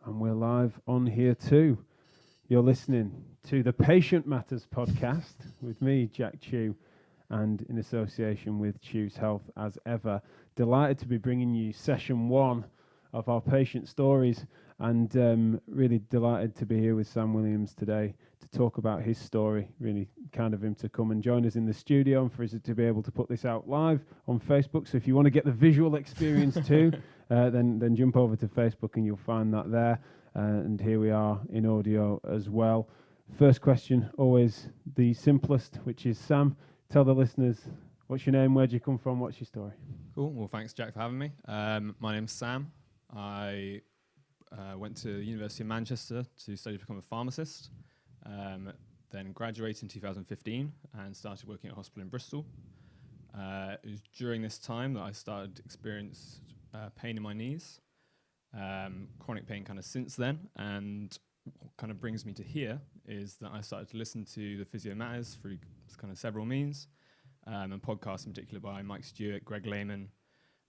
And we're live on here too. You're listening to the Patient Matters podcast with me, Jack Chew, and in association with Chew's Health as ever. Delighted to be bringing you session 1 of our patient stories, and really delighted to be here with Sam Williams today to talk about his story. Really kind of him to come and join us in the studio and for us to be able to put this out live on Facebook. So if you want to get the visual experience too, then jump over to Facebook and you'll find that there. And here we are in audio as well. First question, always the simplest, which is Sam, tell the listeners, what's your name, where'd you come from, what's your story? Cool. Well, thanks, Jack, for having me. My name's Sam. I went to the University of Manchester to study to become a pharmacist, then graduated in 2015 and started working at a hospital in Bristol. It was during this time that I started to experience pain in my knees, chronic pain kind of since then, and what kind of brings me to here is that I started to listen to the Physio Matters through kind of several means, and podcasts in particular by Mike Stewart, Greg Lehman,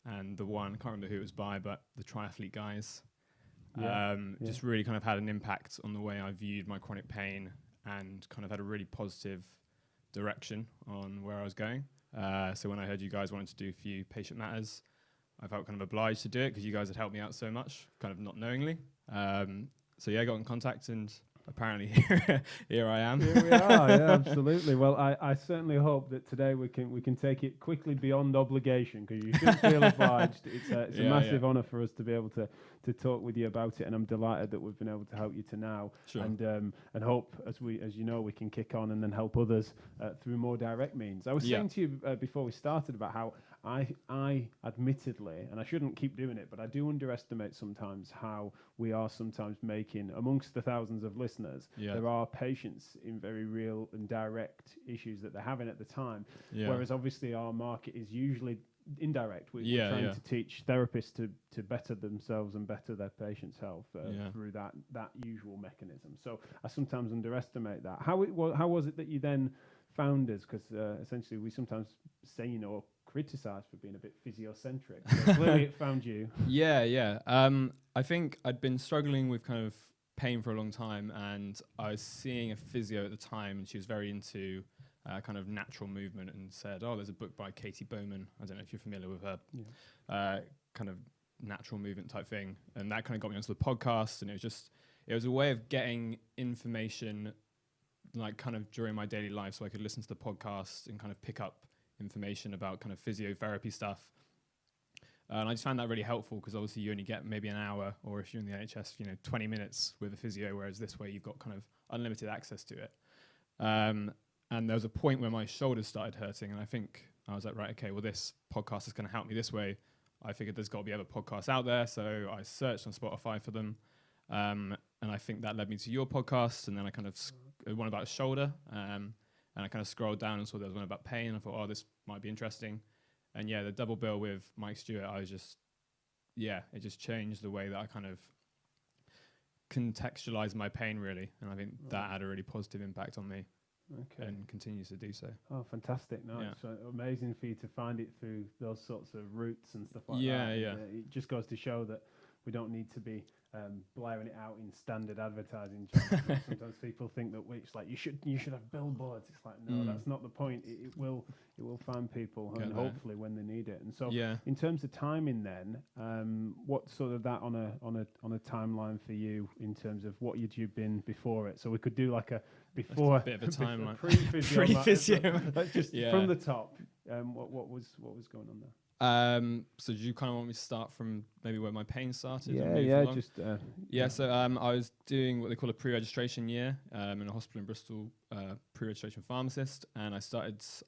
and the one, I can't remember who it was by, but the Triathlete guys. Just really kind of had an impact on the way I viewed my chronic pain and kind of had a really positive direction on where I was going. So when I heard you guys wanted to do a few Patient Matters, I felt kind of obliged to do it because you guys had helped me out so much, kind of not knowingly. So yeah, I got in contact and apparently here I am. Here we are, yeah, absolutely. Well, I certainly hope that today we can take it quickly beyond obligation, because you should feel obliged. It's a massive honour for us to be able to talk with you about it, and I'm delighted that we've been able to help you to now. Sure. And hope as you know, we can kick on and then help others through more direct means. I was saying to you before we started about how I admittedly, and I shouldn't keep doing it, but I do underestimate sometimes how we are sometimes making, amongst the thousands of listeners, there are patients in very real and direct issues that they're having at the time. Whereas obviously our market is usually indirect. We're trying to teach therapists to better themselves and better their patients' health through that usual mechanism. So I sometimes underestimate that. How was it that you then found us? Because essentially we sometimes say, or criticized for being a bit physiocentric. So clearly it found you. I think I'd been struggling with kind of pain for a long time, and I was seeing a physio at the time, and she was very into kind of natural movement and said, there's a book by Katie Bowman. I don't know if you're familiar with her. Kind of natural movement type thing. And that kind of got me onto the podcast, and it was a way of getting information like kind of during my daily life, so I could listen to the podcast and kind of pick up information about kind of physiotherapy stuff. And I just found that really helpful, because obviously you only get maybe an hour, or if you're in the NHS, 20 minutes with a physio, whereas this way you've got kind of unlimited access to it. And there was a point where my shoulders started hurting, and I think I was like, right, okay, well, this podcast is going to help me this way. I figured there's got to be other podcasts out there, so I searched on Spotify for them. And I think that led me to your podcast, and then I kind of one about shoulder, and I kind of scrolled down and saw there was one about pain. I thought, this might be interesting. And the double bill with Mike Stewart, it just changed the way that I kind of contextualized my pain, really. And I think that had a really positive impact on me. Okay. And continues to do so. Oh, fantastic. No, it's amazing for you to find it through those sorts of routes and stuff like that. It just goes to show that we don't need to be blaring it out in standard advertising channels. Sometimes people think that it's like you should have billboards. It's like, no, that's not the point. It will find people, and hopefully when they need it. And so in terms of timing then, what's sort of that on a timeline for you in terms of what you'd you been before it? So we could do like a before, a bit of a timeline. Pre-physio. That's just from the top. What was going on there? So do you kind of want me to start from maybe where my pain started? So I was doing what they call a pre-registration year in a hospital in Bristol, pre-registration pharmacist, and I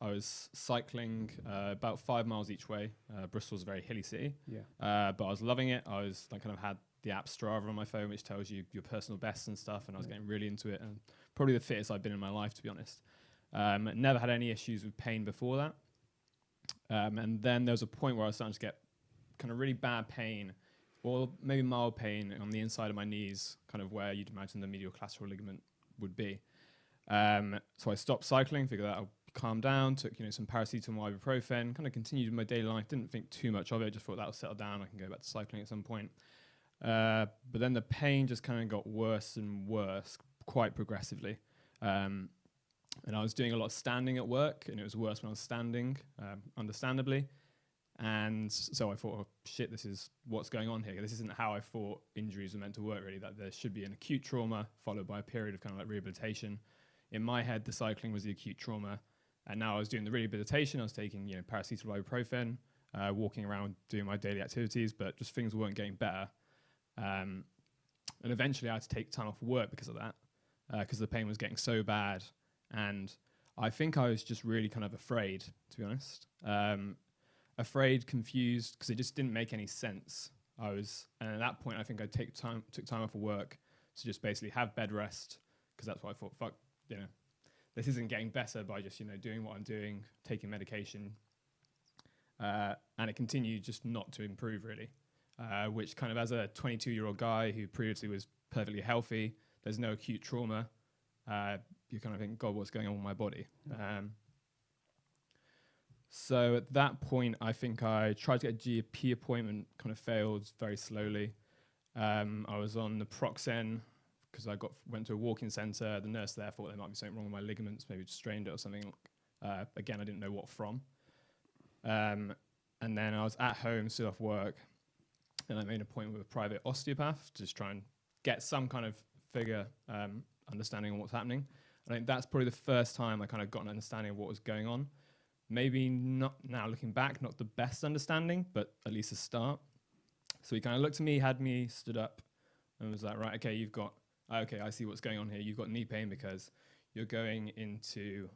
was cycling about 5 miles each way. Bristol's a very hilly city, but I was loving it. I was kind of had the app Strava on my phone, which tells you your personal bests and stuff, and I was getting really into it, and probably the fittest I've been in my life, to be honest. Never had any issues with pain before that. And then there was a point where I was starting to get kind of really bad pain, or maybe mild pain on the inside of my knees, kind of where you'd imagine the medial collateral ligament would be. So I stopped cycling, figured that I'll calm down, took some paracetamol, ibuprofen, kind of continued with my daily life, didn't think too much of it, just thought that'll settle down, I can go back to cycling at some point. But then the pain just kind of got worse and worse quite progressively. And I was doing a lot of standing at work, and it was worse when I was standing, understandably. And so I thought, oh, shit, this is what's going on here. This isn't how I thought injuries were meant to work, really, that there should be an acute trauma followed by a period of kind of like rehabilitation. In my head, the cycling was the acute trauma. And now I was doing the rehabilitation. I was taking, paracetamol, ibuprofen, walking around, doing my daily activities, but just things weren't getting better. And eventually I had to take time off work because of that, because the pain was getting so bad. And I think I was just really kind of afraid, to be honest. Afraid, confused, because it just didn't make any sense. And at that point, I think I took time off of work to just basically have bed rest, because that's what I thought, fuck, this isn't getting better by just, doing what I'm doing, taking medication. And it continued just not to improve, really, which kind of, as a 22-year-old guy who previously was perfectly healthy, there's no acute trauma, you kind of think, God, what's going on with my body? So at that point, I think I tried to get a GP appointment, kind of failed very slowly. I was on the Proxen because I went to a walking centre. The nurse there thought there might be something wrong with my ligaments, maybe just strained it or something. Again, I didn't know what from. And then I was at home, still off work, and I made an appointment with a private osteopath to just try and get some kind of figure understanding on what's happening. I think that's probably the first time I kind of got an understanding of what was going on. Maybe not now, looking back, not the best understanding, but at least a start. So he kind of looked at me, had me stood up, and was like, right, okay, I see what's going on here. You've got knee pain because you're going into,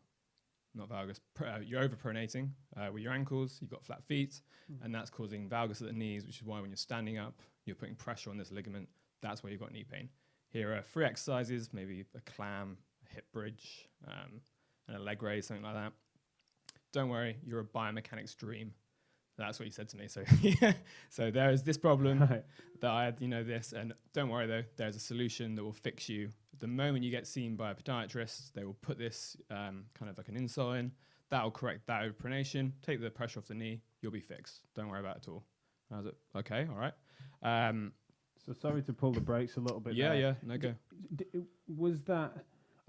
not valgus, you're overpronating with your ankles, you've got flat feet, and that's causing valgus at the knees, which is why when you're standing up, you're putting pressure on this ligament. That's where you've got knee pain. Here are 3 exercises, maybe a clam, a hip bridge, and a leg raise, something like that. Don't worry, you're a biomechanics dream. That's what he said to me. So, so there is this problem that I had, this, and don't worry though, there's a solution that will fix you. The moment you get seen by a podiatrist, they will put this kind of like an insole in. That will correct that overpronation, take the pressure off the knee, you'll be fixed. Don't worry about it at all. I was like, okay, all right. So sorry to pull the brakes a little bit. Yeah, no go. Was that,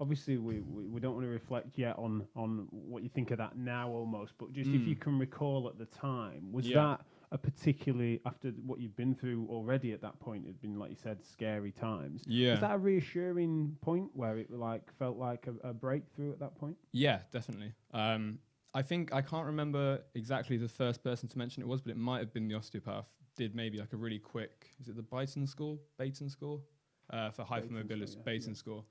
obviously we don't want to reflect yet on what you think of that now almost, but just if you can recall at the time, was that a particularly, after what you've been through already at that point, it'd been, like you said, scary times. Yeah. Was that a reassuring point where it felt like a breakthrough at that point? Yeah, definitely. I think, I can't remember exactly the first person to mention it was, but it might have been the osteopath. Did maybe like a really quick, is it the Baton score? For hypermobility, Baton score.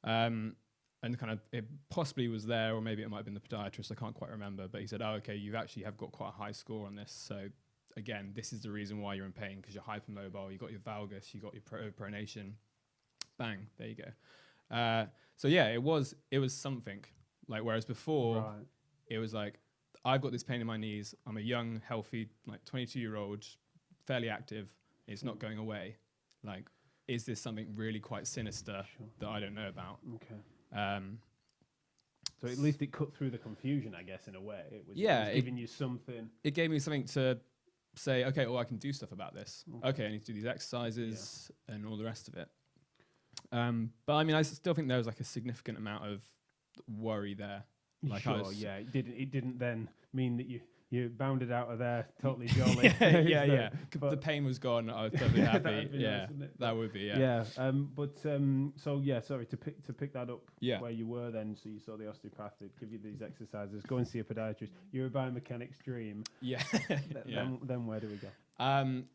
And kind of, it possibly was there, or maybe it might have been the podiatrist, I can't quite remember, but he said, oh, okay, you actually have got quite a high score on this. So again, this is the reason why you're in pain, because you're hypermobile, you got your valgus, you got your pronation. Bang, there you go. So yeah, it was something. Like, whereas before, it was like, I've got this pain in my knees, I'm a young, healthy, like 22-year-old, fairly active, it's not going away. Like, is this something really quite sinister that I don't know about? Okay. So at least it cut through the confusion, I guess, in a way. It was giving you something. It gave me something to say, okay, I can do stuff about this. Okay, I need to do these exercises and all the rest of it. But I mean, I still think there was like a significant amount of worry there. Like It didn't then mean that you bounded out of there totally jolly. The pain was gone. I was totally happy. That would be. Sorry to pick that up. Where you were then. So you saw the osteopath, they'd give you these exercises. Go and see a podiatrist. You're a biomechanic's dream. Then where do we go?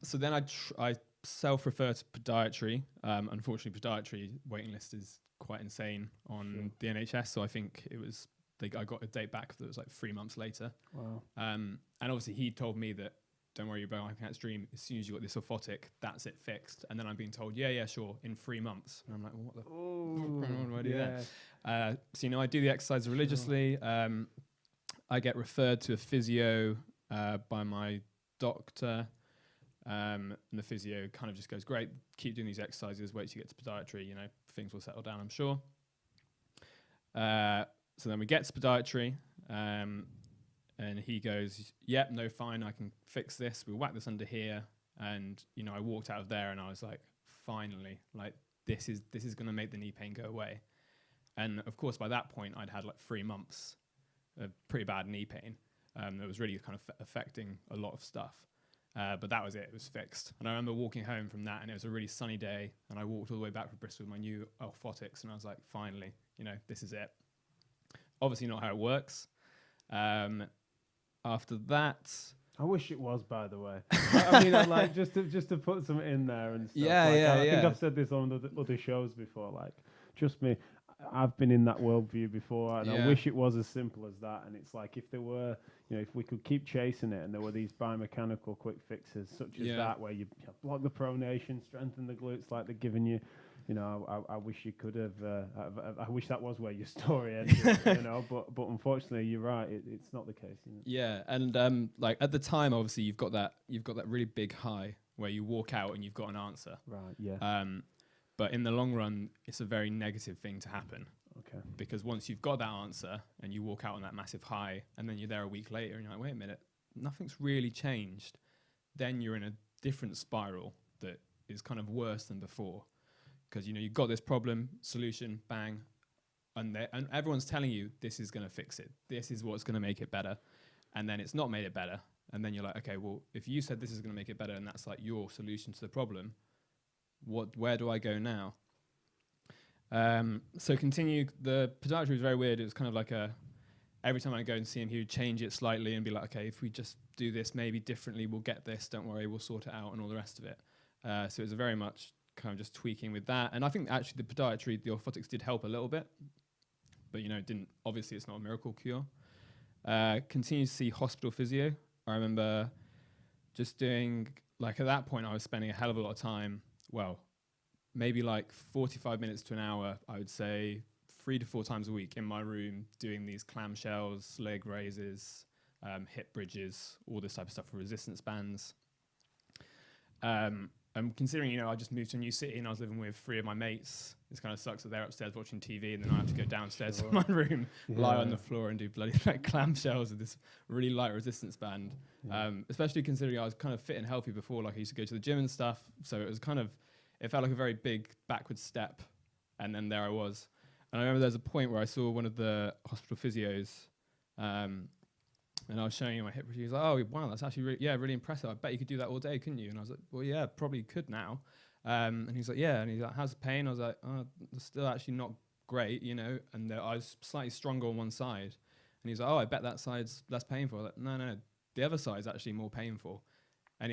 So then I self-refer to podiatry. Unfortunately, podiatry waiting list is quite insane on the NHS. So I think it was. I got a date back that was like 3 months later. Wow. And obviously he told me that, don't worry about biomechanics dream, as soon as you got this orthotic, that's it fixed. And then I'm being told, yeah, sure, in 3 months. And I'm like, well, what do I do then? So, I do the exercise religiously. I get referred to a physio by my doctor. And the physio kind of just goes, great, keep doing these exercises, wait till you get to podiatry, things will settle down, I'm sure. So then we get to podiatry, and he goes, yep, no, fine, I can fix this. We'll whack this under here, And, I walked out of there and I was like, finally, like, this is going to make the knee pain go away. And of course, by that point, I'd had like 3 months of pretty bad knee pain. That was really kind of affecting a lot of stuff. But that was it. It was fixed. And I remember walking home from that, and it was a really sunny day. And I walked all the way back from Bristol with my new orthotics, and I was like, finally, this is it. Obviously not how it works. After that... I wish it was, by the way. I mean, I'd like just to put something in there and stuff. I think I've said this on other shows before. Like, trust me, I've been in that worldview before, and I wish it was as simple as that. And it's like, if there were, if we could keep chasing it, and there were these biomechanical quick fixes such as that, where you block the pronation, strengthen the glutes, like they're giving you. I wish you could have. I wish that was where your story ended. But unfortunately, you're right. It's not the case. Yeah, and like at the time, obviously, you've got that really big high where you walk out and you've got an answer. Right. Yeah. But in the long run, it's a very negative thing to happen. Okay. Because once you've got that answer and you walk out on that massive high, and then you're there a week later and you're like, wait a minute, nothing's really changed. Then you're in a different spiral that is kind of worse than before. Because, you've got this problem, solution, bang, and everyone's telling you this is going to fix it. This is what's going to make it better. And then it's not made it better. And then you're like, okay, well, if you said this is going to make it better and that's like your solution to the problem, where do I go now? So continue. The podiatry was very weird. It was kind of like every time I go and see him, he would change it slightly and be like, okay, if we just do this maybe differently, we'll get this. Don't worry, we'll sort it out and all the rest of it. So it was very much kind of just tweaking with that. And I think actually the podiatry, the orthotics did help a little bit, but didn't, obviously it's not a miracle cure. Continue to see hospital physio. I remember just doing, like at that point I was spending a hell of a lot of time, well, maybe like 45 minutes to an hour, I would say 3 to 4 times a week in my room doing these clamshells, leg raises, hip bridges, all this type of stuff for resistance bands. Considering, I just moved to a new city and I was living with 3 of my mates, this kind of sucks that they're upstairs watching TV and then I have to go downstairs to my room, lie on the floor and do bloody like clamshells with this really light resistance band. Especially considering I was kind of fit and healthy before, like I used to go to the gym and stuff. So it was it felt like a very big backward step. And then there I was. And I remember there's a point where I saw one of the hospital physios, and I was showing him my hip bridge. He was like, oh, wow, that's actually really impressive. I bet you could do that all day, couldn't you? And I was like, well, yeah, probably could now. And he's like, yeah. And he's like, how's the pain? I was like, oh, it's still actually not great, And I was slightly stronger on one side. And he's like, oh, I bet that side's less painful. I was like, no, the other side's actually more painful. And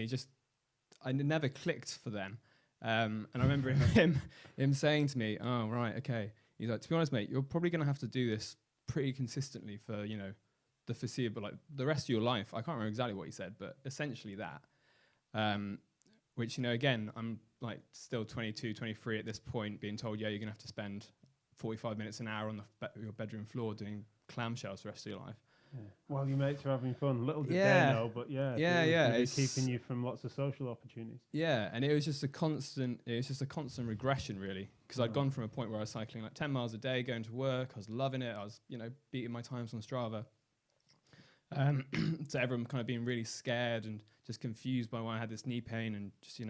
I never clicked for them. And I remember him saying to me, oh, right, okay. He's like, to be honest, mate, you're probably going to have to do this pretty consistently for, the foreseeable, like the rest of your life. I can't remember exactly what he said, but essentially that. Which, again, I'm like still 22, 23 at this point, being told, yeah, you're going to have to spend 45 minutes an hour on your bedroom floor doing clamshells the rest of your life. Yeah. Well, your mates are having fun. Little did they know, but it's keeping you from lots of social opportunities. Yeah, and it was just a constant regression, really, because I'd gone from a point where I was cycling like 10 miles a day, going to work. I was loving it. I was, beating my times on Strava. So everyone kind of being really scared and just confused by why I had this knee pain and just,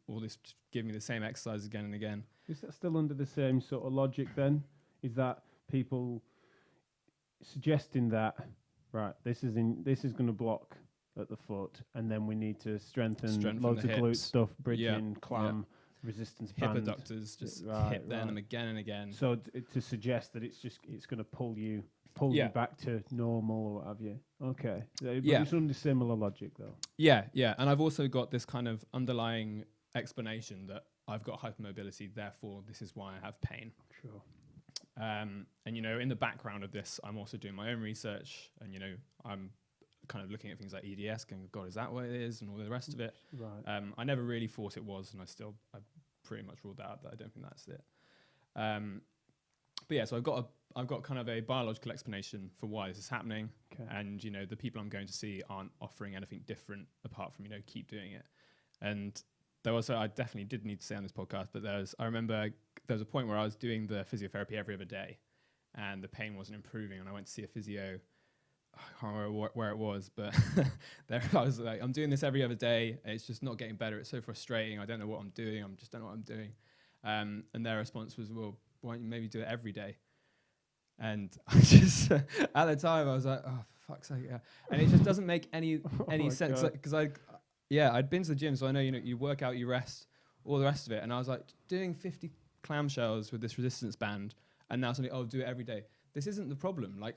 all this just giving me the same exercise again and again. Is that still under the same sort of logic then? Is that people suggesting that, right, this is going to block at the foot and then we need to strengthen loads of glute stuff, bridging, clam, resistance hip band. adductors, just hit them again and again. So to suggest that it's going to pull you back to normal or what have you. Okay. But it's under similar logic though. Yeah. And I've also got this kind of underlying explanation that I've got hypermobility, therefore this is why I have pain. Sure. And, in the background of this, I'm also doing my own research and, I'm kind of looking at things like EDS going, God, is that what it is? And all the rest of it. Right. I never really thought it was, and I pretty much ruled out that I don't think that's it. But yeah, so I've got kind of a biological explanation for why this is happening. Okay. And, the people I'm going to see aren't offering anything different apart from, keep doing it. And there was, I definitely did need to say on this podcast, but I remember there was a point where I was doing the physiotherapy every other day and the pain wasn't improving. And I went to see a physio, I can't remember where it was, but there I was like, I'm doing this every other day. It's just not getting better. It's so frustrating. I don't know what I'm doing. Just don't know what I'm doing. And their response was, well, why don't you maybe do it every day? And I just, at the time, I was like, oh, for fuck's sake. Yeah. And it just doesn't make any sense. Because I'd been to the gym, so I know, you work out, you rest, all the rest of it. And I was like, doing 50 clamshells with this resistance band, and now suddenly, do it every day. This isn't the problem. Like,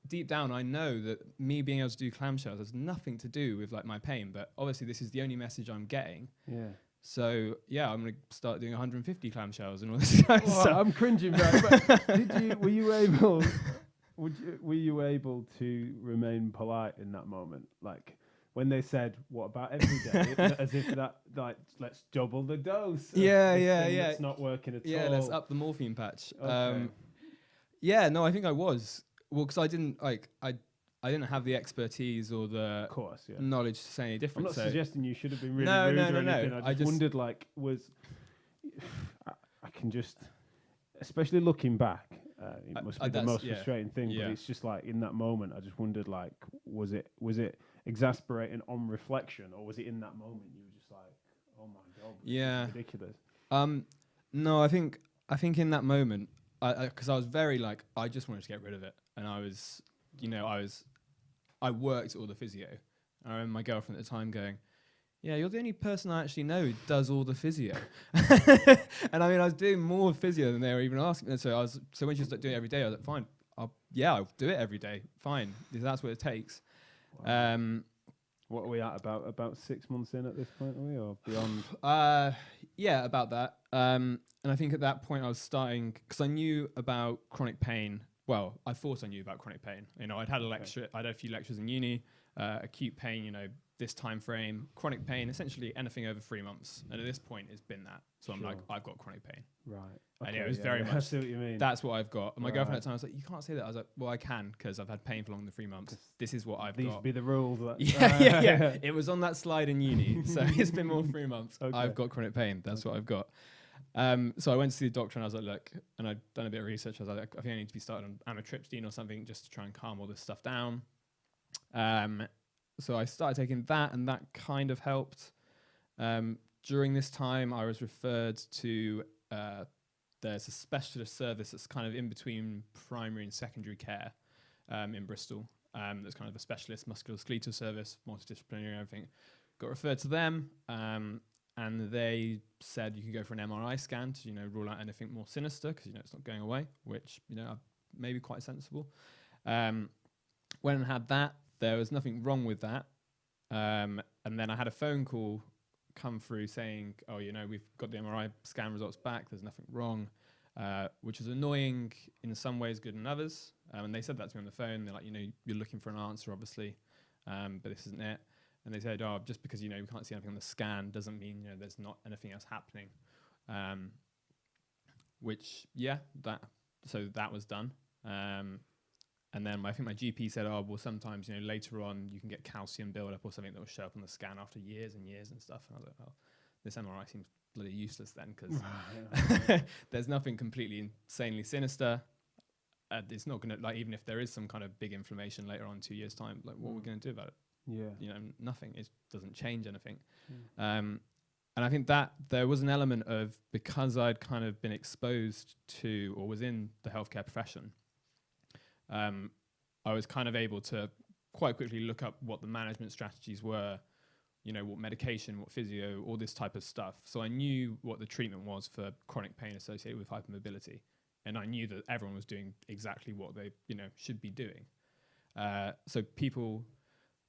deep down, I know that me being able to do clamshells has nothing to do with like my pain, but obviously this is the only message I'm getting. Yeah. So yeah, I'm gonna start doing 150 clamshells and all this kind of stuff. I'm cringing back. But were you able to remain polite in that moment? Like when they said, "What about every day?" As if that, like, let's double the dose. Yeah. It's not working at all. Yeah, let's up the morphine patch. Okay. Yeah, no, I think I was. Well, because I didn't have the expertise or the knowledge to say any different. I'm not suggesting you should have been really rude or anything. I just wondered, like, I can just, especially looking back, it must be the most frustrating thing. Yeah. But it's just like in that moment, I just wondered, like, was it exasperating on reflection, or was it in that moment you were just like, oh my god, this is ridiculous? No, I think in that moment, because I was very like, I just wanted to get rid of it, and I was. I worked at all the physio. I remember my girlfriend at the time going, yeah, you're the only person I actually know who does all the physio. And I mean, I was doing more physio than they were even asking. And so when she was like, doing it every day, I was like, fine, I'll do it every day. Fine, if that's what it takes. Wow. What are we at, about 6 months in at this point, are we, or beyond? Yeah, about that. And I think at that point I was starting, because I knew about chronic pain. Well, I thought I knew about chronic pain. I'd had a few lectures in uni, acute pain, this time frame, chronic pain, essentially anything over 3 months. And at this point, it's been that. So I'm like, I've got chronic pain. Right. Okay, and it was very much, I see what you mean. That's what I've got. And my girlfriend at the time was like, you can't say that. I was like, well, I can, because I've had pain for longer than 3 months. This is what I've got. These be the rules. Yeah. It was on that slide in uni. So it's been more than 3 months. Okay. I've got chronic pain. That's what I've got. So I went to see the doctor and I was like, look, and I'd done a bit of research. I was like, I think I need to be started on amitriptyline or something just to try and calm all this stuff down. So I started taking that, and that kind of helped. During this time, I was referred to, there's a specialist service that's kind of in between primary and secondary care in Bristol. That's kind of a specialist musculoskeletal service, multidisciplinary and everything. Got referred to them. And they said you could go for an MRI scan to, rule out anything more sinister because, it's not going away, which, maybe quite sensible. Went and had that. There was nothing wrong with that. And then I had a phone call come through saying, oh, we've got the MRI scan results back. There's nothing wrong, which is annoying in some ways, good in others. And they said that to me on the phone. They're like, you're looking for an answer, obviously, but this isn't it. And they said, just because, we can't see anything on the scan doesn't mean, there's not anything else happening. So that was done. And then I think my GP said, well, sometimes, later on you can get calcium buildup or something that will show up on the scan after years and years and stuff. And I was like, this MRI seems bloody useless then, because there's nothing completely insanely sinister. It's not going to, like, even if there is some kind of big inflammation later on 2 years' time, like, what are we going to do about it? Yeah. Nothing. It doesn't change anything. And I think that there was an element of, because I'd kind of been exposed to or was in the healthcare profession, I was kind of able to quite quickly look up what the management strategies were, what medication, what physio, all this type of stuff. So I knew what the treatment was for chronic pain associated with hypermobility. And I knew that everyone was doing exactly what they, should be doing. So people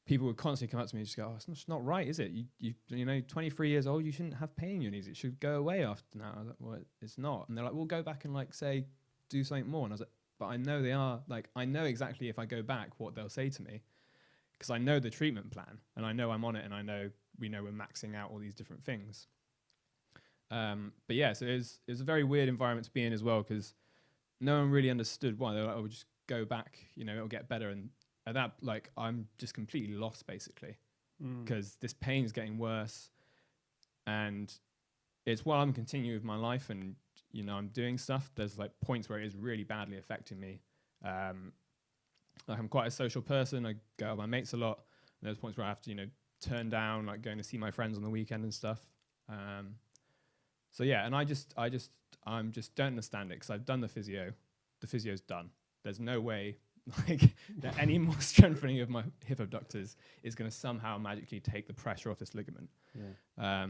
would constantly come up to me and just go, it's just not right, is it? You 23 years old, you shouldn't have pain in your knees. It should go away after now. I was like, well, it's not. And they're like, we'll go back and say, do something more. And I was like, but I know they are, I know exactly if I go back what they'll say to me, because I know the treatment plan and I know I'm on it, and I know we're maxing out all these different things. But yeah, so it was a very weird environment to be in as well, because no one really understood why. They were like, we'll just go back, it'll get better. And at that, I'm just completely lost, basically, because this pain is getting worse, and it's while I'm continuing with my life and I'm doing stuff. There's points where it is really badly affecting me, like I'm quite a social person. I go out with my mates a lot. And there's points where I have to, turn down like going to see my friends on the weekend and stuff. So yeah, and I'm just don't understand it because I've done the physio. The physio's done. There's no way like that any more strengthening of my hip abductors is going to somehow magically take the pressure off this ligament. Yeah.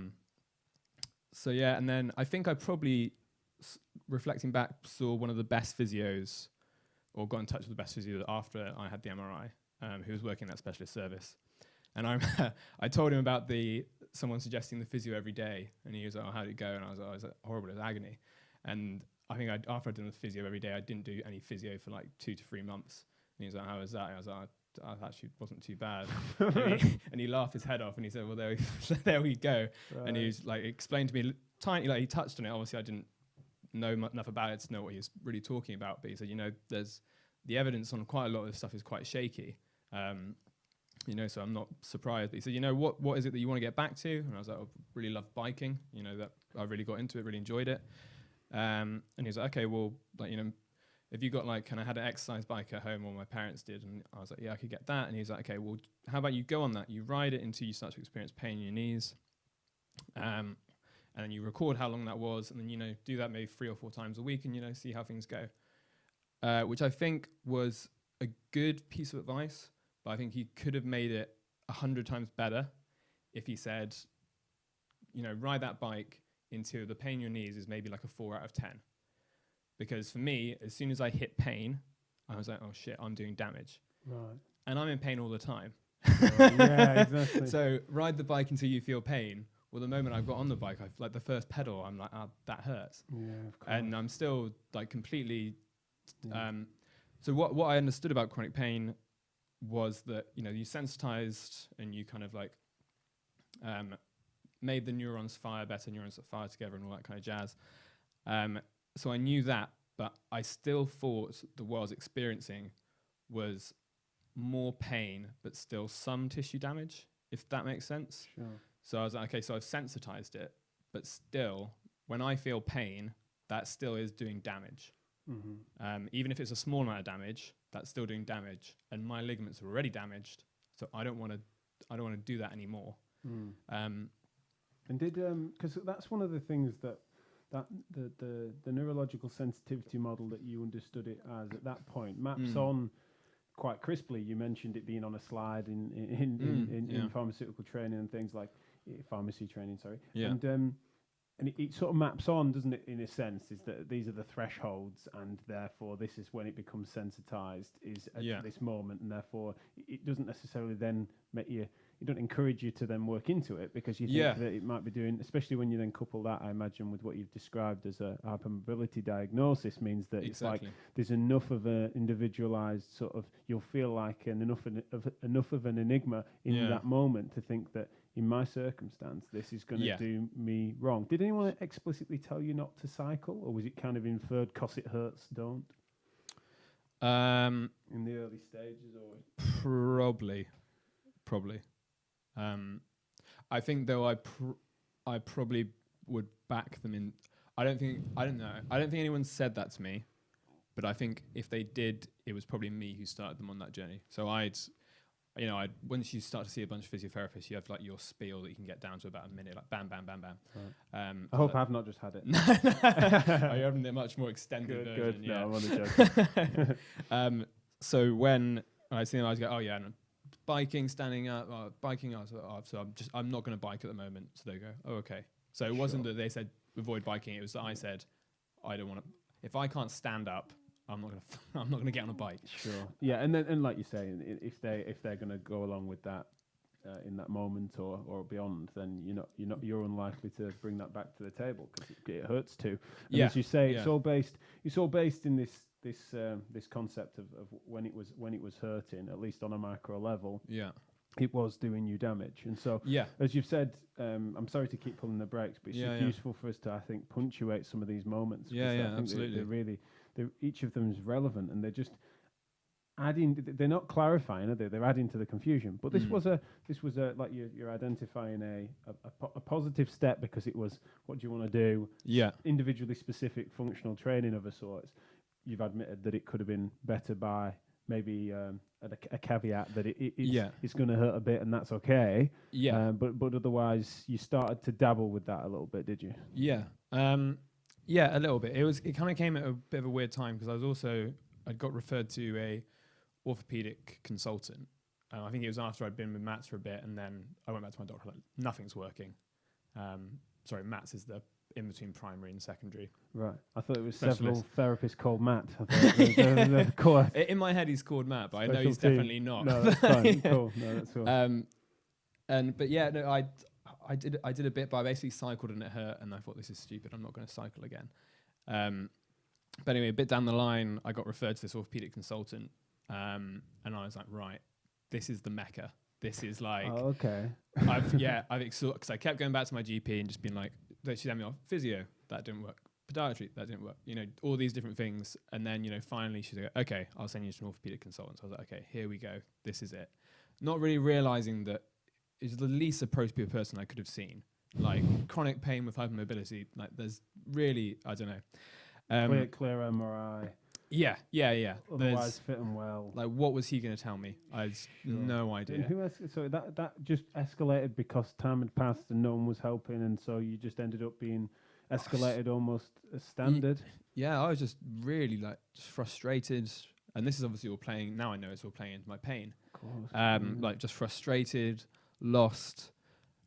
So yeah, and then I think I probably, reflecting back, saw one of the best physios, or got in touch with the best physio after I had the MRI, who was working that specialist service. And I told him about someone suggesting the physio every day, and he was like, "Oh, how did it go?" And I was like, "Horrible, it was agony." And I think after I'd done the physio every day, I didn't do any physio for like 2 to 3 months. And he was like, "How was that?" And I was like, "I actually wasn't too bad." and he laughed his head off, and he said, "Well, there we go." Right. And he was like, explained to me tiny, like he touched on it. Obviously, I didn't know enough about it to know what he was really talking about. But he said, there's the evidence on quite a lot of this stuff is quite shaky. So I'm not surprised. But he said, what is it that you want to get back to? And I was like, I really love biking. That I really got into it, really enjoyed it. And he was like, okay, well, like, if you got like, and I had an exercise bike at home, or my parents did, and I was like, yeah, I could get that. And he was like, okay, well, how about you go on that? You ride it until you start to experience pain in your knees. And then you record how long that was, and then, do that maybe 3 or 4 times a week and, see how things go. Which I think was a good piece of advice, but I think he could have made it 100 times better if he said, ride that bike until the pain in your knees is maybe like a 4 out of 10. Because for me, as soon as I hit pain, I was like, oh shit, I'm doing damage. Right. And I'm in pain all the time. Yeah, exactly. So ride the bike until you feel pain. Well, the moment I got on the bike, like the first pedal, I'm like, oh, that hurts. Yeah, of course. And I'm still like completely. So what I understood about chronic pain was that you sensitized and you kind of like made the neurons fire better, neurons that fire together, and all that kind of jazz. So I knew that, but I still thought the world I was experiencing was more pain, but still some tissue damage, if that makes sense. Sure. So I was like, okay, so I've sensitized it, but still, when I feel pain, that still is doing damage. Mm-hmm. Even if it's a small amount of damage, that's still doing damage, and my ligaments are already damaged, so I don't want to do that anymore. And did because that's one of the things that the neurological sensitivity model that you understood it as at that point maps on quite crisply. You mentioned it being on a slide in pharmaceutical training and things like pharmacy training. Sorry, yeah. And it sort of maps on, doesn't it, in a sense, is that these are the thresholds, and therefore this is when it becomes sensitized, is at this moment, and therefore it doesn't necessarily then make you, it doesn't encourage you to then work into it, because you think that it might be doing, especially when you then couple that, I imagine, with what you've described as a hypermobility diagnosis, means that it's like there's enough of an individualized sort of, you'll feel like enough of an enigma in that moment to think that, in my circumstance, this is going to do me wrong. Did anyone explicitly tell you not to cycle, or was it kind of inferred, 'cause it hurts, don't? In the early stages, or probably. I think though I probably would back them in. I don't think anyone said that to me, but I think if they did, it was probably me who started them on that journey. So once you start to see a bunch of physiotherapists, you have like your spiel that you can get down to about a minute, like bam, bam, bam, bam. Right. I hope I've not just had it. You're having a much more extended version. Good. No, I'm only joking. So when I see them, I go, oh yeah, no, biking, standing up, biking. I'm not going to bike at the moment. So they go, oh okay. So it wasn't that they said avoid biking. It was that I said I don't want to. If I can't stand up, I'm not gonna get on a bike. Sure. Yeah, and like you say, if they're gonna go along with that in that moment or beyond, then you're unlikely to bring that back to the table, because it hurts too. And as you say, it's all based in this concept of when it was hurting, at least on a micro level. Yeah. It was doing you damage, and so as you've said, I'm sorry to keep pulling the brakes, but it's useful for us to, I think, punctuate some of these moments. Absolutely. Each of them is relevant, and they're just adding. They're not clarifying, are they? They're adding to the confusion. But this was a like you're identifying a positive step, because it was, what do you want to do? Yeah. Individually specific functional training of a sort. You've admitted that it could have been better by maybe a caveat that Yeah. it's going to hurt a bit, and that's okay. Yeah. But otherwise, you started to dabble with that a little bit, did you? Yeah. Yeah, a little bit. It kind of came at a bit of a weird time because I got referred to a orthopedic consultant. I think it was after I'd been with Matt's for a bit, and then I went back to my doctor, like, nothing's working. Sorry, Matt's is the in between primary and secondary. Right. I thought it was Specialist. several therapists called Matt. I thought of course. In my head, he's called Matt, but I know he's Special team. definitely not. No, that's fine. Cool. No, that's cool. But yeah, no, I did a bit, but I basically cycled and it hurt, and I thought, this is stupid. I'm not going to cycle again. But anyway, a bit down the line, I got referred to this orthopedic consultant, and I was like, right, this is the mecca. This is like, oh, okay. because I kept going back to my GP and just being like, she sent me off physio, that didn't work. Podiatry, that didn't work. You know, all these different things, and then finally she's like, okay, I'll send you to an orthopedic consultant. So I was like, okay, here we go. This is it. Not really realizing that is the least appropriate person I could have seen. Like chronic pain with hypermobility. Like there's really, I don't know. Clear MRI. Yeah. Otherwise fitting well. Like, what was he going to tell me? I had no idea. And so that just escalated because time had passed and no one was helping, and so you just ended up being escalated almost as standard. Yeah, I was just really just frustrated, and this is obviously all playing. Now I know it's all playing into my pain. Of course. Like just frustrated, lost.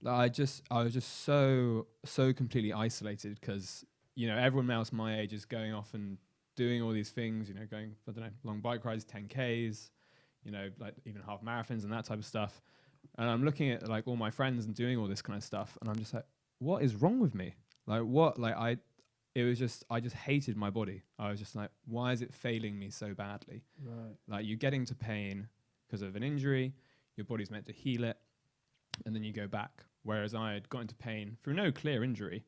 Like I was just so completely isolated because everyone else my age is going off and doing all these things. Going, I don't know, long bike rides, 10Ks, like even half marathons and that type of stuff. And I'm looking at like all my friends and doing all this kind of stuff, and I'm just like, what is wrong with me? Like what? Like I just hated my body. I was just like, why is it failing me so badly? Right. Like you get into pain because of an injury, your body's meant to heal it, and then you go back. Whereas I had got into pain through no clear injury,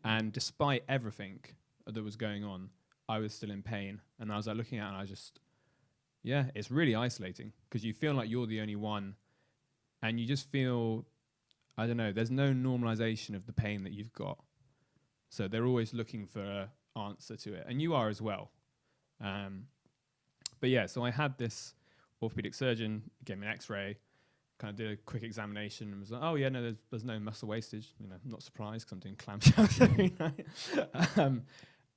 and despite everything that was going on, I was still in pain. And I was like looking at it, and I just, it's really isolating because you feel like you're the only one, and you just feel, I don't know, there's no normalization of the pain that you've got. So they're always looking for an answer to it, and you are as well. But yeah, so I had this orthopedic surgeon, gave me an X-ray, kind of did a quick examination, and was like, oh yeah, no, there's no muscle wastage. I'm not surprised because I'm doing clamshells every night.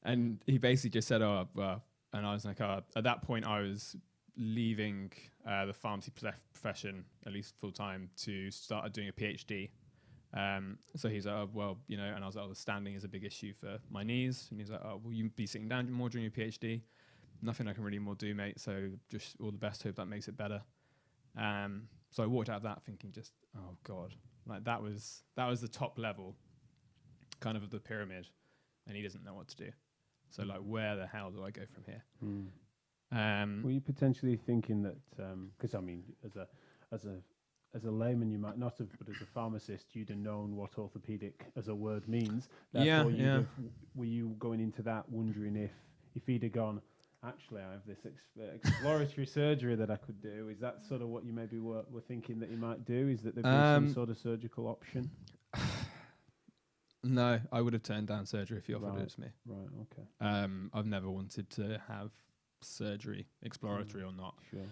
And he basically just said, oh, well, and I was like, at that point I was leaving the pharmacy profession, at least full time, to start doing a PhD. So he's like, oh, well, and I was like, the standing is a big issue for my knees. And he's like, oh, will you be sitting down more during your PhD? Nothing I can really more do, mate. So just all the best, hope that makes it better. So I walked out of that thinking just, oh God, like that was the top level kind of the pyramid, and he doesn't know what to do. So like, where the hell do I go from here? Were you potentially thinking that, because I mean, as a layman, you might not have, but as a pharmacist, you'd have known what orthopedic as a word means. Therefore, were you going into that wondering if he'd have gone, actually, I have this exploratory surgery that I could do? Is that sort of what you maybe were thinking that you might do? Is that there'd be some sort of surgical option? No, I would have turned down surgery if he offered it to me. Right, okay. I've never wanted to have surgery, exploratory or not. Sure.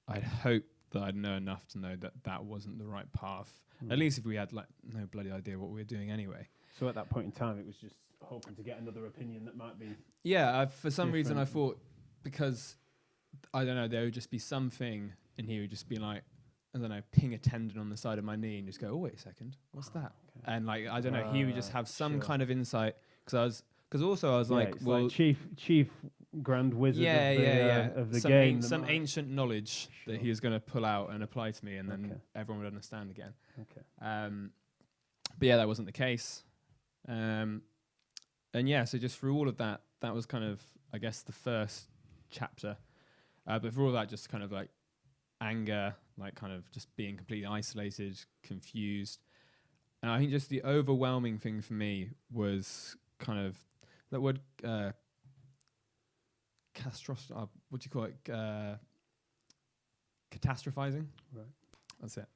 I'd hope that I'd know enough to know that wasn't the right path. At least if we had like no bloody idea what we were doing anyway. So at that point in time, it was just hoping to get another opinion that might be. Yeah, for some reason I thought, because I don't know, there would just be something, and he would just be like, I don't know, ping a tendon on the side of my knee and just go, oh wait a second, what's that? Okay. And like, I don't know, he would just have some kind of insight, because I was like, well, like chief grand wizard of the game, some ancient knowledge that he was going to pull out and apply to me, and then everyone would understand again. Okay. But yeah, that wasn't the case. And yeah, so just through all of that, that was kind of, I guess, the first chapter. But for all that, just kind of like anger, like kind of just being completely isolated, confused. And I think just the overwhelming thing for me was kind of that word, what do you call it? Catastrophizing. Right. That's it.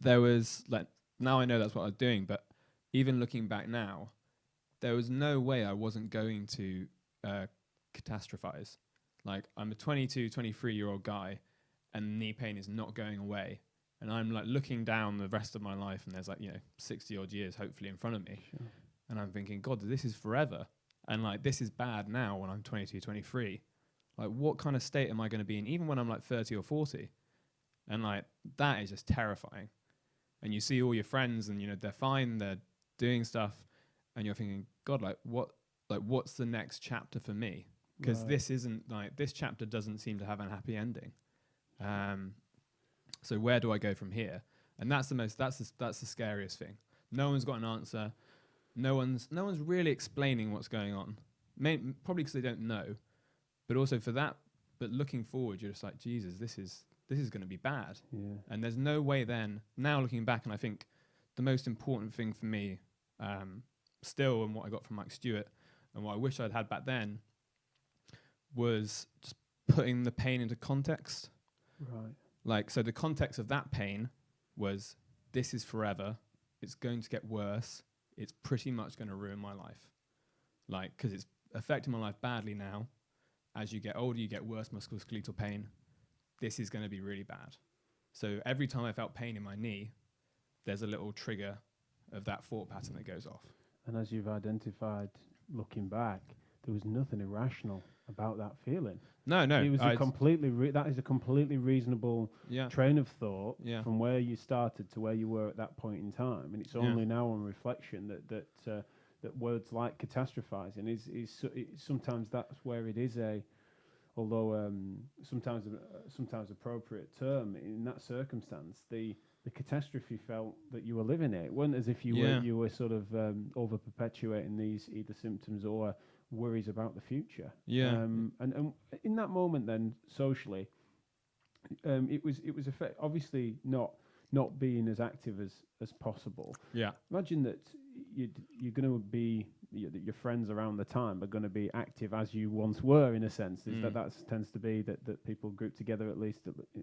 There was like, now I know that's what I was doing, but even looking back now, there was no way I wasn't going to catastrophize. Like I'm a 22, 23-year-old guy, and knee pain is not going away. And I'm like looking down the rest of my life, and there's like, 60 odd years hopefully in front of me. Sure. And I'm thinking, God, this is forever. And like, this is bad now when I'm 22, 23. Like, what kind of state am I going to be in, even when I'm like 30 or 40? And like, that is just terrifying. And you see all your friends and, they're fine, they're doing stuff. And you're thinking, God, what's the next chapter for me? Because this isn't like, this chapter doesn't seem to have a happy ending. So where do I go from here? And that's the scariest thing. No one's got an answer. No one's really explaining what's going on. Probably because they don't know, but also for that. But looking forward, you're just like, Jesus, this is going to be bad. Yeah. And there's no way then. Now looking back, and I think the most important thing for me, still, and what I got from Mike Stewart, and what I wish I'd had back then, was just putting the pain into context. Right. Like, so the context of that pain was, this is forever. It's going to get worse. It's pretty much going to ruin my life. Like, because it's affecting my life badly now. As you get older, you get worse musculoskeletal pain. This is going to be really bad. So every time I felt pain in my knee, there's a little trigger of that thought pattern that goes off. And as you've identified, looking back, there was nothing irrational about that feeling. No. It was that is a completely reasonable train of thought from where you started to where you were at that point in time. And it's only now on reflection that words like catastrophizing is sometimes that's where it is although sometimes appropriate term in that circumstance. The catastrophe felt that you were living it. It wasn't as if you were sort of over perpetuating these either symptoms or worries about the future. And in that moment, then socially, it was obviously not being as active as possible. Yeah. Imagine that you're going to be your friends around the time are going to be active as you once were, in a sense. That tends to be that people group together at least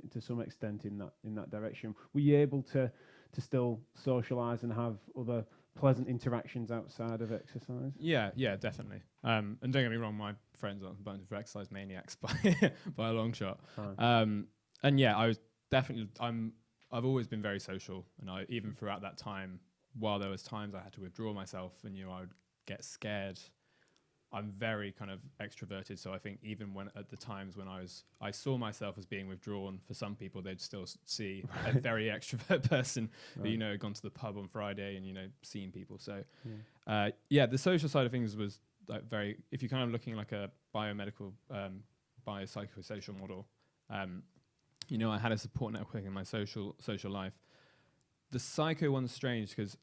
to some extent in that direction. Were you able to still socialise and have other pleasant interactions outside of exercise? Yeah, definitely. And don't get me wrong, my friends are a bunch of exercise maniacs by a long shot. And yeah, I was definitely. I've always been very social, and even throughout that time, while there was times I had to withdraw myself, and I would get scared. I'm very kind of extroverted, so I think even when at the times when I saw myself as being withdrawn, for some people they'd still see a very extrovert person who had gone to the pub on Friday and seen people. So the social side of things was like very. If you're kind of looking like a biomedical, biopsychosocial model, I had a support network in my social life. The psycho one's strange because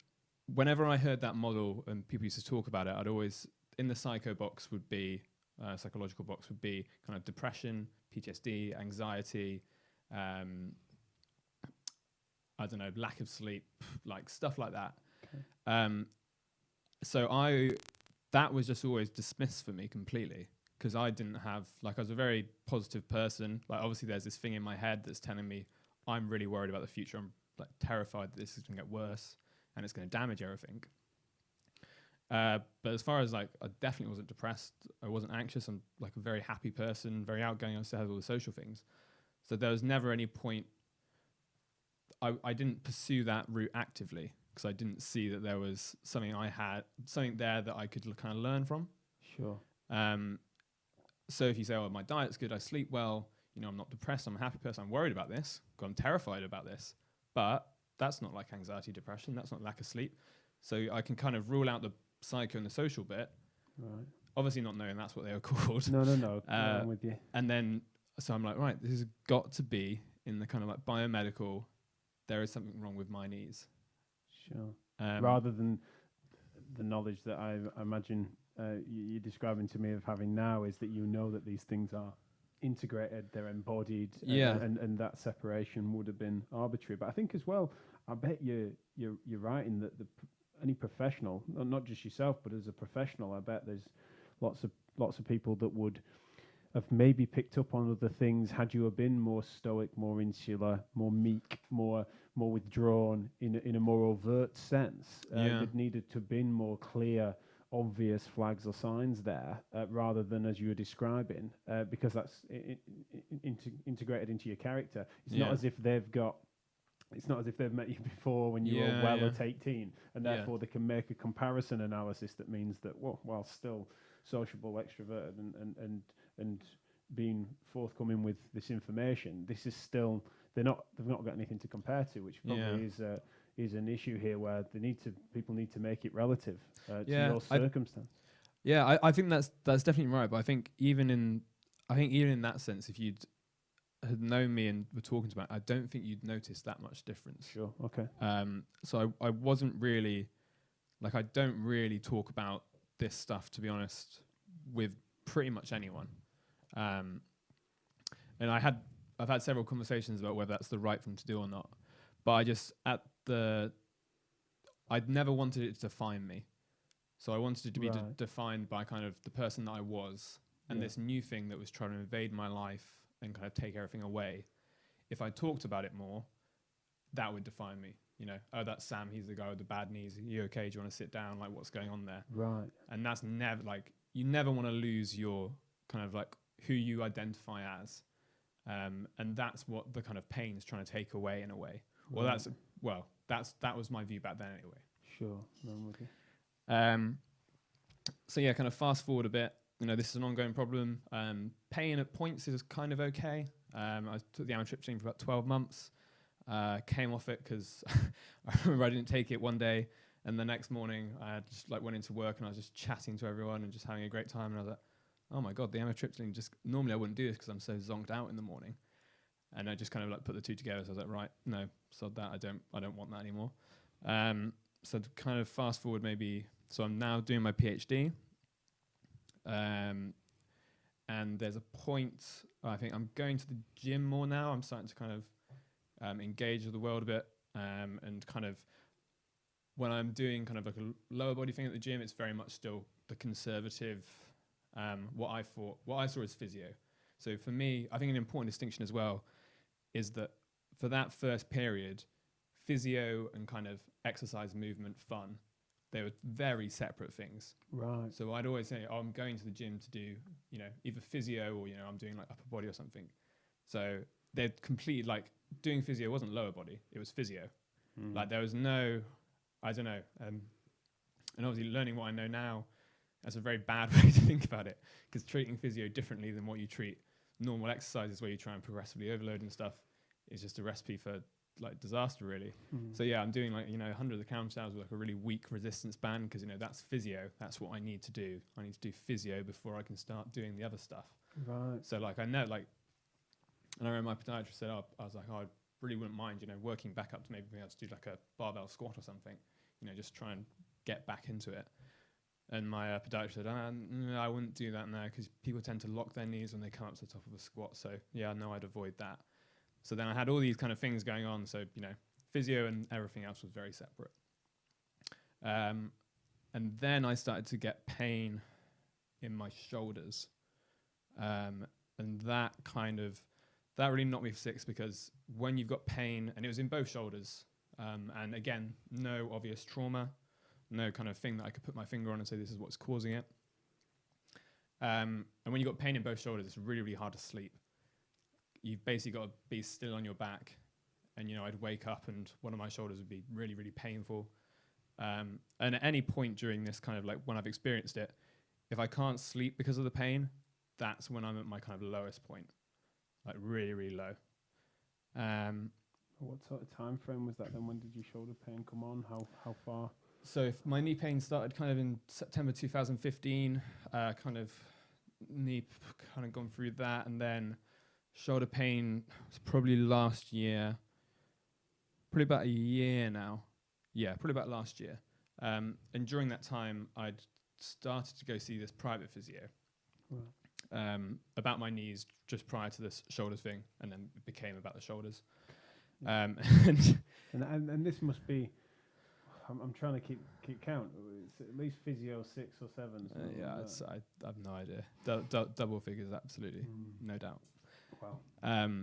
whenever I heard that model and people used to talk about it, I'd always, in the psycho box would be, psychological box would be kind of depression, PTSD, anxiety, I don't know, lack of sleep, like stuff like that. Okay. So that was just always dismissed for me completely because I didn't have, I was a very positive person. Like obviously there's this thing in my head that's telling me I'm really worried about the future. I'm terrified that this is going to get worse and it's going to damage everything. But as far as I definitely wasn't depressed. I wasn't anxious. I'm a very happy person, very outgoing. I still had all the social things. So there was never any point. I didn't pursue that route actively because I didn't see that there was something there that I could kind of learn from. Sure. So if you say, oh, my diet's good, I sleep well, I'm not depressed, I'm a happy person, I'm worried about this, I'm terrified about this. But that's not like anxiety, depression, that's not lack of sleep. So I can kind of rule out the psycho and the social bit. Right. Obviously not knowing that's what they were called. No. I'm with you. And then, so I'm like, right, this has got to be in the kind of biomedical, there is something wrong with my knees. Sure. Rather than the knowledge that I imagine you're describing to me of having now is that that these things are integrated, they're embodied, and that separation would have been arbitrary. But I think as well, I bet you're right in that any professional, not just yourself, but as a professional, I bet there's lots of people that would have maybe picked up on other things had you have been more stoic, more insular, more meek, more withdrawn in a more overt sense. That needed to have been more clear obvious flags or signs there, rather than as you were describing, because that's integrated into your character. It's not as if they've got. It's not as if they've met you before when you were well at 18, and therefore they can make a comparison analysis that means that, well, while still sociable, extroverted, and being forthcoming with this information, this is still they've not got anything to compare to, which probably is an issue here where people need to make it relative to your circumstance. I think that's definitely right. But I think even in that sense, if you'd had known me and were talking about it, I don't think you'd notice that much difference. Sure. Okay. So I wasn't really I don't really talk about this stuff, to be honest, with pretty much anyone. And I've had several conversations about whether that's the right thing to do or not. But I'd never wanted it to define me. So I wanted it to be defined by kind of the person that I was, and this new thing that was trying to invade my life and kind of take everything away. If I talked about it more, that would define me. You know, oh, that's Sam. He's the guy with the bad knees. Are you okay? Do you want to sit down? Like, what's going on there? Right. And that's never you never want to lose your kind of who you identify as. And that's what the kind of pain is trying to take away in a way. Well, that was my view back then anyway. Sure. No, I'm with you. So yeah, kind of fast forward a bit. You know, this is an ongoing problem. Pain at points is kind of okay. I took the amitriptyline for about 12 months. Came off it because I remember I didn't take it one day, and the next morning I just went into work and I was just chatting to everyone and just having a great time. And I was like, oh my god, the amitriptyline normally I wouldn't do this because I'm so zonked out in the morning. And I just kind of put the two together. So I was like, right, no, sod that. I don't want that anymore. So to kind of fast forward maybe, so I'm now doing my PhD. And there's a point, I think I'm going to the gym more now. I'm starting to kind of engage with the world a bit. And kind of when I'm doing kind of a lower body thing at the gym, it's very much still the conservative, what I saw as physio. So for me, I think an important distinction as well is that for that first period, physio and kind of exercise, movement, fun, they were very separate things. Right. So I'd always say, I'm going to the gym to do, either physio or, I'm doing upper body or something. So they're completely doing physio wasn't lower body, it was physio. There was no, I don't know. And obviously learning what I know now, that's a very bad way to think about it, because treating physio differently than what you treat normal exercises where you try and progressively overload and stuff is just a recipe for disaster, really. So yeah, I'm doing 100 of the countersalves with a really weak resistance band because that's physio. That's what I need to do. I need to do physio before I can start doing the other stuff. Right. So I know and I remember my podiatrist said, I was I really wouldn't mind working back up to maybe being able to do a barbell squat or something. Just try and get back into it. And my podiatrist said, no, I wouldn't do that now because people tend to lock their knees when they come up to the top of a squat. So yeah, no, I'd avoid that. So then I had all these kind of things going on. So, physio and everything else was very separate. And then I started to get pain in my shoulders. And that really knocked me for six because when you've got pain, and it was in both shoulders, and again, no obvious trauma, no kind of thing that I could put my finger on and say this is what's causing it. And when you've got pain in both shoulders, it's really, really hard to sleep. You've basically got to be still on your back. And, I'd wake up and one of my shoulders would be really, really painful. And at any point during this kind of when I've experienced it, if I can't sleep because of the pain, that's when I'm at my kind of lowest point, really, really low. What sort of time frame was that then? When did your shoulder pain come on? How far? So if my knee pain started kind of in September 2015, kind of knee kind of gone through that, and then shoulder pain was probably last year, probably about a year now. Yeah, probably about last year. And during that time, I'd started to go see this private physio about my knees just prior to this shoulders thing, and then it became about the shoulders. And this must be, I'm trying to keep count. It's at least physio 6 or 7. I have no idea. Double figures, absolutely, no doubt. Wow.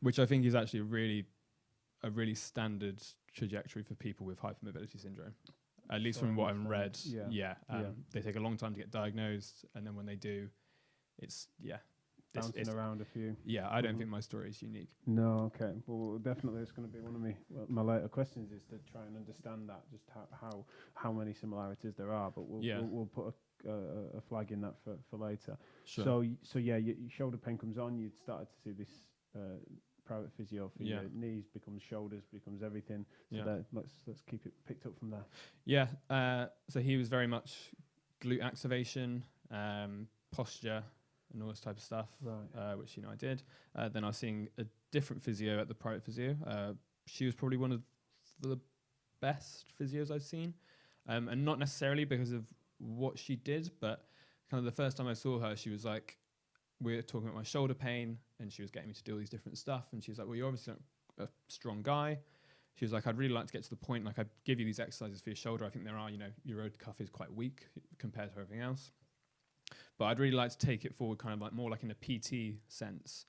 Which I think is actually a really standard trajectory for people with hypermobility syndrome. At least So from I what I've read, understand. Yeah. they take a long time to get diagnosed, and then when they do, it's Bouncing around a few. Yeah, I don't Mhm. think my story is unique. No, okay. Well, definitely, it's going to be one of my later questions is to try and understand that, just how many similarities there are. But we'll put a flag in that for later. Sure. So yeah, your shoulder pain comes on. You'd started to see this private physio for your knees, becomes shoulders, becomes everything. So that let's keep it picked up from there. Yeah. So he was very much glute activation, posture, and all this type of stuff, Right. which I did. Then I was seeing a different physio at the private physio. She was probably one of the best physios I've seen, and not necessarily because of what she did, but kind of the first time I saw her, she was like, we were talking about my shoulder pain, and she was getting me to do all these different stuff, and she was like, well, you're obviously not a strong guy. She was like, I'd really like to get to the point, like, I'd give you these exercises for your shoulder. I think there are, your road cuff is quite weak compared to everything else. But I'd really like to take it forward kind of like more like in a PT sense.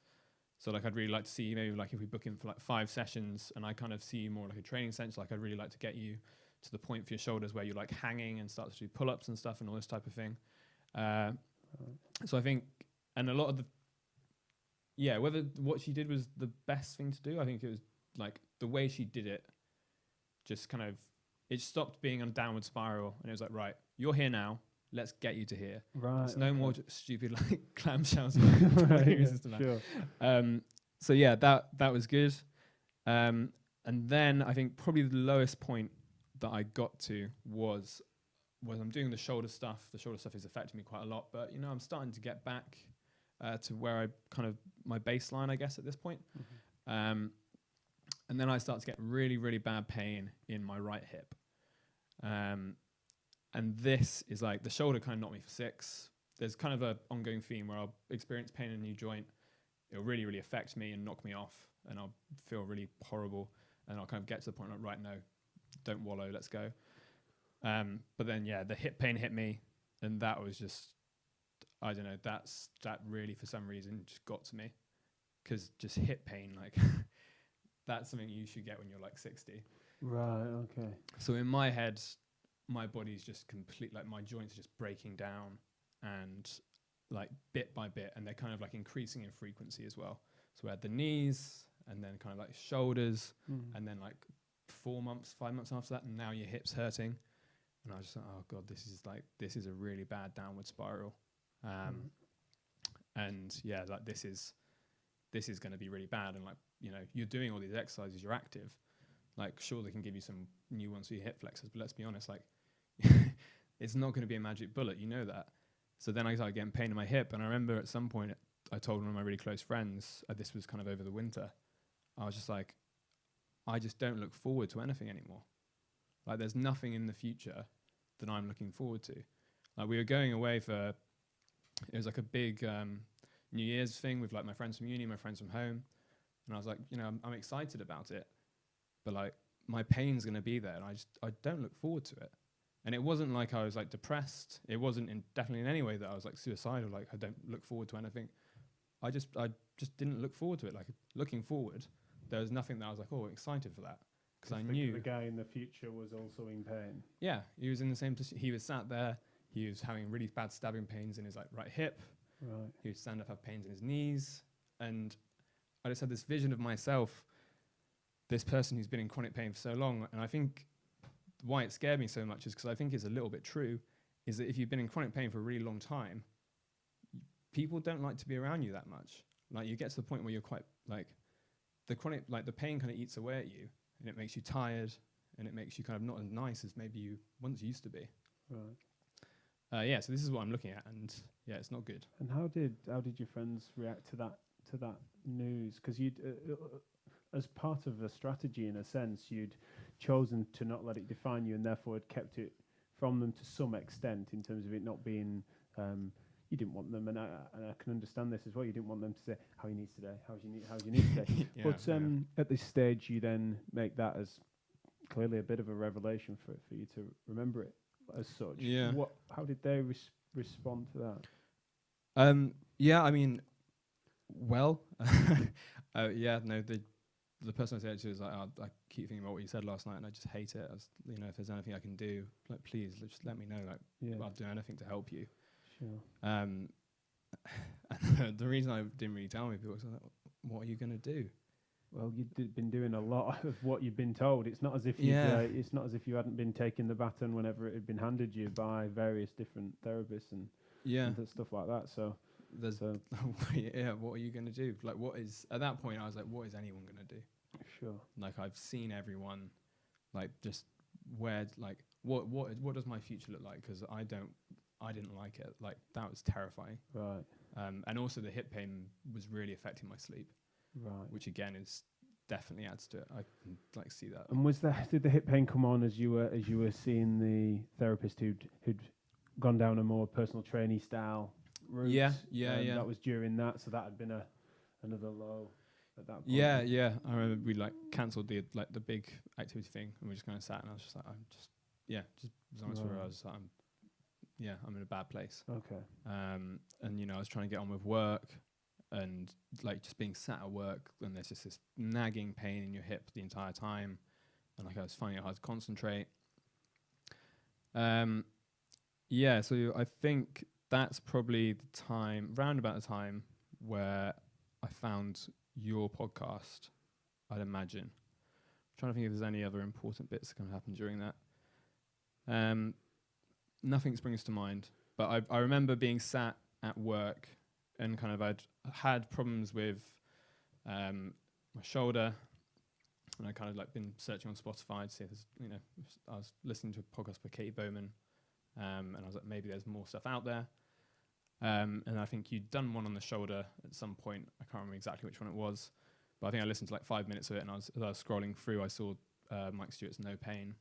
So like I'd really like to see maybe like if we book in for like 5 sessions and I kind of see you more like a training sense, like I'd really like to get you to the point for your shoulders where you're like hanging and start to do pull-ups and stuff and all this type of thing. So I think, and a lot of whether what she did was the best thing to do, I think it was like the way she did it, just kind of, it stopped being on a downward spiral and it was like, right, you're here now. Let's get you to here. Right. It's no more stupid like clamshells. Sure. So yeah, that was good. And then I think probably the lowest point that I got to was I'm doing the shoulder stuff. The shoulder stuff is affecting me quite a lot, but I'm starting to get back to where I kind of my baseline, I guess, at this point. Mm-hmm. And then I start to get really, really bad pain in my right hip. And this is like the shoulder kind of knocked me for 6. There's kind of an ongoing theme where I'll experience pain in a new joint. It'll really, really affect me and knock me off, and I'll feel really horrible. And I'll kind of get to the point like, right, no, don't wallow, let's go. But then, the hip pain hit me, and that was just, I don't know, that really for some reason just got to me, because just hip pain, like that's something you should get when you're like 60. Right. Okay. So in my head, my body's just complete, like my joints are just breaking down and like bit by bit, and they're kind of like increasing in frequency as well. So we had the knees and then kind of like shoulders, and then like 5 months after that, and now your hip's hurting. And I was just like, oh God, this is a really bad downward spiral. And like this is going to be really bad. And like, you're doing all these exercises, you're active. Like, sure, they can give you some new ones for your hip flexors, but let's be honest, like, it's not going to be a magic bullet, that. So then I started getting pain in my hip, and I remember at some point I told one of my really close friends, this was kind of over the winter, I was just like, I just don't look forward to anything anymore. Like, there's nothing in the future that I'm looking forward to. Like, we were going away it was like a big New Year's thing with like my friends from uni, my friends from home, and I was like, I'm excited about it, but like my pain's going to be there, and I don't look forward to it. And it wasn't like I was like depressed. It wasn't definitely in any way that I was like suicidal, like I don't look forward to anything. I just didn't look forward to it. Like, looking forward, there was nothing that I was like, oh, excited for that, because I knew the guy in the future was also in pain. Yeah, he was in the same position. He was sat there. He was having really bad stabbing pains in his like right hip. Right. He would stand up, have pains in his knees, and I just had this vision of myself, this person who's been in chronic pain for so long. And I think why it scared me so much is because I think it's a little bit true, is that if you've been in chronic pain for a really long time, people don't like to be around you that much. Like, you get to the point where you're quite like, the pain kind of eats away at you, and it makes you tired, and it makes you kind of not as nice as maybe you once used to be. Right. So this is what I'm looking at, and it's not good. And how did your friends react to that news? Because you'd, as part of a strategy in a sense, you'd chosen to not let it define you, and therefore had kept it from them to some extent in terms of it not being. You didn't want them, and I can understand this as well. You didn't want them to say, "How are your knees today? How's your knees today?" At this stage, you then make that as clearly a bit of a revelation for you to remember it as such. Yeah. How did they respond to that? I mean, well, they the person I said it to was like, I keep thinking about what you said last night, and I just hate it. If there's anything I can do, like, please just let me know. Like, I'll do anything to help you. Sure. And the reason I didn't really tell people was like, what are you going to do? Well, you've been doing a lot of what you've been told. It's not as if it's not as if you hadn't been taking the baton whenever it had been handed you by various different therapists and stuff like that. So what are you going to do? Like, at that point I was like, what is anyone going to do? Sure. Like, I've seen everyone, like, just where, like, what does my future look like? Because I didn't like it. Like, that was terrifying. Right. And also the hip pain was really affecting my sleep. Right. Which again is definitely adds to it. I can like see that. And did the hip pain come on as you were seeing the therapist who'd gone down a more personal trainee style route? Yeah. That was during that, so that had been another low at that point. Yeah. I remember we like cancelled the big activity thing, and we just kind of sat, and I was just like, just as honest with her, I was like, I'm in a bad place. Okay. And I was trying to get on with work. And like just being sat at work, and there's just this nagging pain in your hip the entire time, and like I was finding it hard to concentrate. So I think that's probably round about the time where I found your podcast, I'd imagine. I'm trying to think if there's any other important bits that can happen during that. Nothing springs to mind, but I remember being sat at work, and kind of I'd had problems with my shoulder, and I kind of like been searching on Spotify to see if there's, I was listening to a podcast by Katie Bowman, and I was like, maybe there's more stuff out there. And I think you'd done one on the shoulder at some point. I can't remember exactly which one it was, but I think I listened to like 5 minutes of it, and as I was scrolling through, I saw Mike Stewart's No Pain.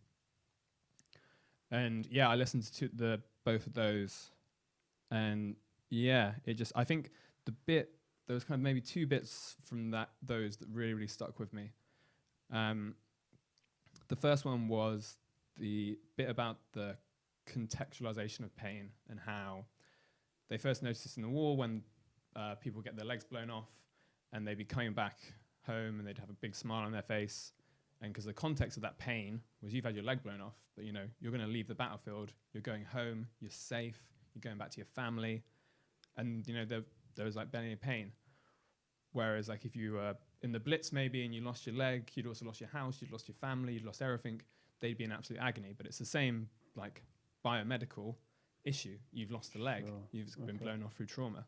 And I listened to both of those, and I think there was kind of maybe 2 bits from those that really, really stuck with me. The first one was the bit about the contextualization of pain, and how they first noticed this in the war when people get their legs blown off, and they'd be coming back home and they'd have a big smile on their face. And because the context of that pain was you've had your leg blown off, but you're going to leave the battlefield, you're going home, you're safe, you're going back to your family, and there was like barely any pain. Whereas like if you were in the Blitz maybe and you lost your leg, you'd also lost your house, you'd lost your family, you'd lost everything, they'd be in absolute agony. But it's the same like biomedical issue. You've lost a leg, you've been blown off through trauma.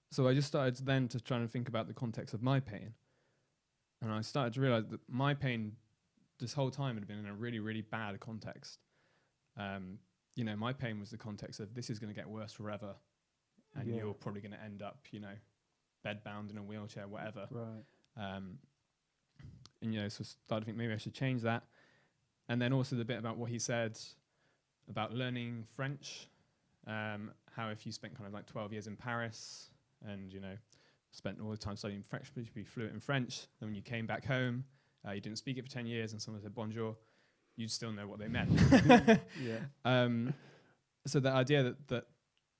So I just started then to try and think about the context of my pain. And I started to realize that my pain this whole time had been in a really, really bad context. My pain was the context of this is going to get worse forever, and you're probably going to end up, bedbound in a wheelchair, whatever. Right. So started to think maybe I should change that. And then also the bit about what he said about learning French, how if you spent kind of like 12 years in Paris and, spent all the time studying French, but you'd be fluent in French, and when you came back home, you didn't speak it for 10 years, and someone said bonjour, you'd still know what they meant. So the idea that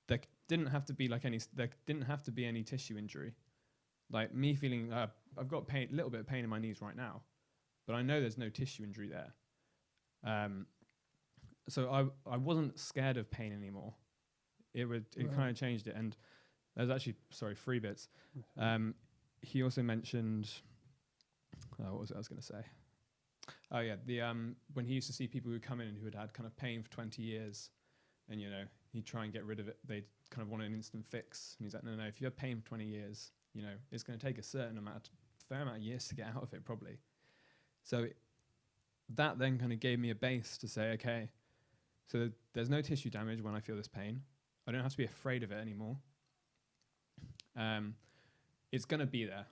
there didn't have to be any tissue injury. Like me feeling, I've got a little bit of pain in my knees right now, but I know there's no tissue injury there. So I wasn't scared of pain anymore. It kind of changed it. And there's actually, 3 bits. He also mentioned, what was it I was going to say? Oh yeah, when he used to see people who come in and who had kind of pain for 20 years, and he'd try and get rid of it. They'd kind of want an instant fix. And he's like, no, if you have pain for 20 years, it's going to take a fair amount of years to get out of it probably. So that then kind of gave me a base to say, okay, so there's no tissue damage when I feel this pain. I don't have to be afraid of it anymore. It's going to be there.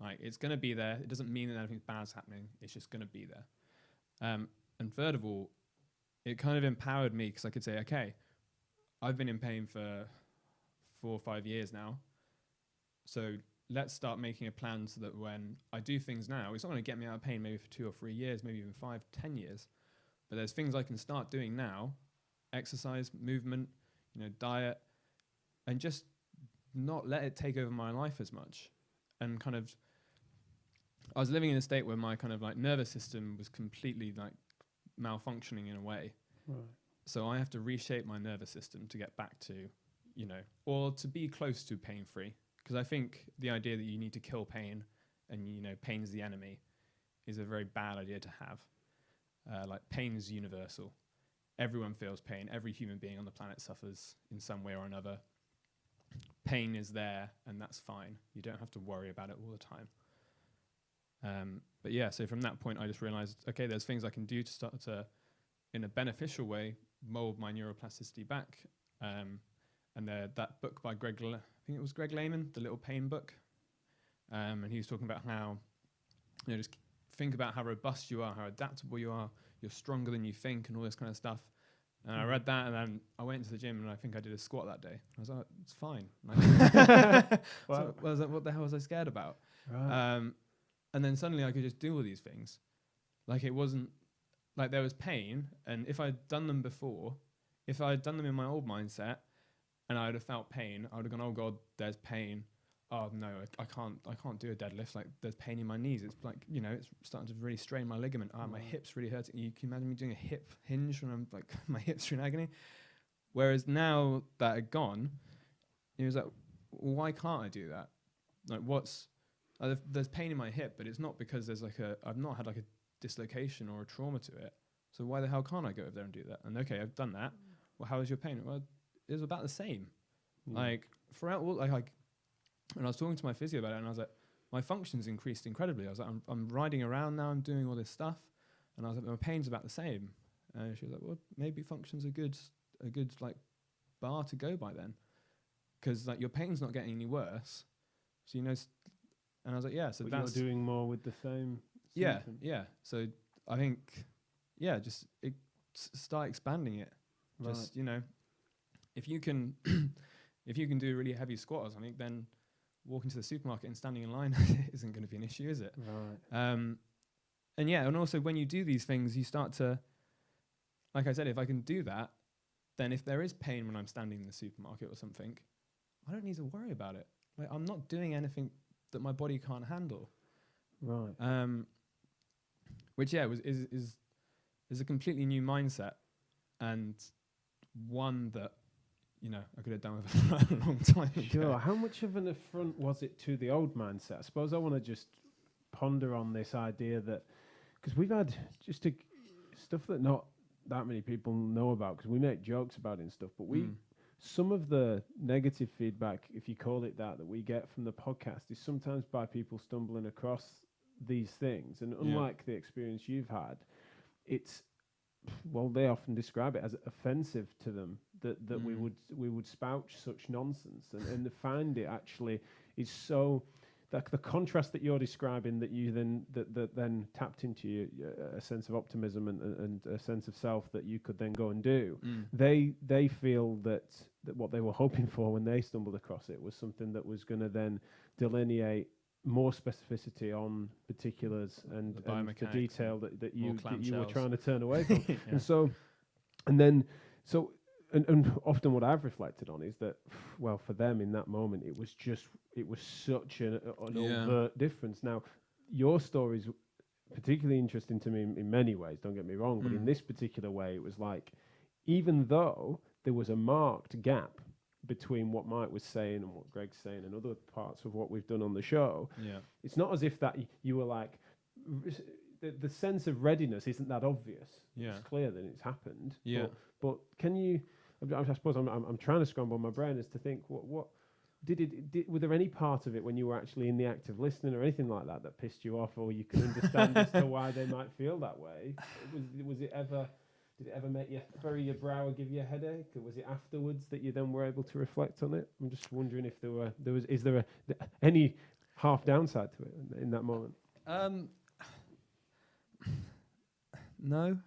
Like, it's going to be there. It doesn't mean that anything bad's happening. It's just going to be there. And third of all, it kind of empowered me because I could say, okay, I've been in pain for 4 or 5 years now. So let's start making a plan so that when I do things now, it's not going to get me out of pain maybe for 2 or 3 years, maybe even 5, 10 years. But there's things I can start doing now, exercise, movement, diet, and just not let it take over my life as much. And kind of I was living in a state where my kind of like nervous system was completely like malfunctioning in a way. Right. So I have to reshape my nervous system to get back to, or to be close to pain-free. Because I think the idea that you need to kill pain and, pain's the enemy is a very bad idea to have. Like pain is universal. Everyone feels pain. Every human being on the planet suffers in some way or another. Pain is there, and that's fine. You don't have to worry about it all the time. But yeah, so from that point, I just realized, okay, there's things I can do to start to, in a beneficial way, mold my neuroplasticity back. And that book by I think it was Greg Lehman, the Little Pain book. And he was talking about how, just think about how robust you are, how adaptable you are, you're stronger than you think, and all this kind of stuff. And I read that, and then I went to the gym, and I think I did a squat that day. I was like, it's fine. Wow. So I was like, what the hell was I scared about? Right. And then suddenly I could just do all these things. Like it wasn't, like there was pain, and if I'd done them before, if I'd done them in my old mindset, and I would have felt pain, I would have gone, oh God, there's pain. Oh no, I can't do a deadlift. Like there's pain in my knees. It's like, it's starting to really strain my ligament. My hip's really hurting. You can imagine me doing a hip hinge when I'm like, my hips are in agony. Whereas now that I'd gone, it was like, well, why can't I do that? Like there's pain in my hip, but it's not because I've not had like a dislocation or a trauma to it. So why the hell can't I go over there and do that? And okay, I've done that. Well, how is your pain? Well, it was about the same. Like throughout all, like when I was talking to my physio about it, and I was like, my function's increased incredibly. I was like, I'm riding around now, I'm doing all this stuff, and I was like, my pain's about the same. And she was like, well, maybe function's a good like bar to go by then, because like your pain's not getting any worse. So and I was like, yeah. So but that's you're doing more with the same. yeah, symptom. yeah. So I think just start expanding it. Right. Just if you can if you can do a really heavy squat or something, then walking to the supermarket and standing in line isn't going to be an issue, is it? Right. And also when you do these things, you start to, like I said, if I can do that, then if there is pain when I'm standing in the supermarket or something, I don't need to worry about it. Like I'm not doing anything that my body can't handle. Right. Which is a completely new mindset, and one that I could have done with a long time ago. Sure. How much of an affront was it to the old mindset? I suppose I want to just ponder on this idea that, because we've had stuff that not that many people know about, because we make jokes about it and stuff, but some of the negative feedback, if you call it that we get from the podcast is sometimes by people stumbling across these things. And unlike the experience you've had, they often describe it as offensive to them that we would spouch such nonsense and find it actually is so that the contrast that you're describing, that you then tapped into a sense of optimism and a sense of self that you could then go and do. They feel that what they were hoping for when they stumbled across it was something that was going to then delineate more specificity on particulars and the detail that you were trying to turn away from. And often what I've reflected on is that, well, for them in that moment, it was such an overt difference. Now, your story's particularly interesting to me in many ways, don't get me wrong, but in this particular way, it was like, even though there was a marked gap between what Mike was saying and what Greg's saying and other parts of what we've done on the show, it's not as if that you were like, the sense of readiness isn't that obvious. It's clear that it's happened. But can you, I suppose I'm trying to scramble my brain as to think, what were there any part of it when you were actually in the act of listening or anything like that that pissed you off, or you can understand as to why they might feel that way? Did it ever make you furrow your brow or give you a headache, or was it afterwards that you then were able to reflect on it? I'm just wondering if is there any half downside to it in that moment? No.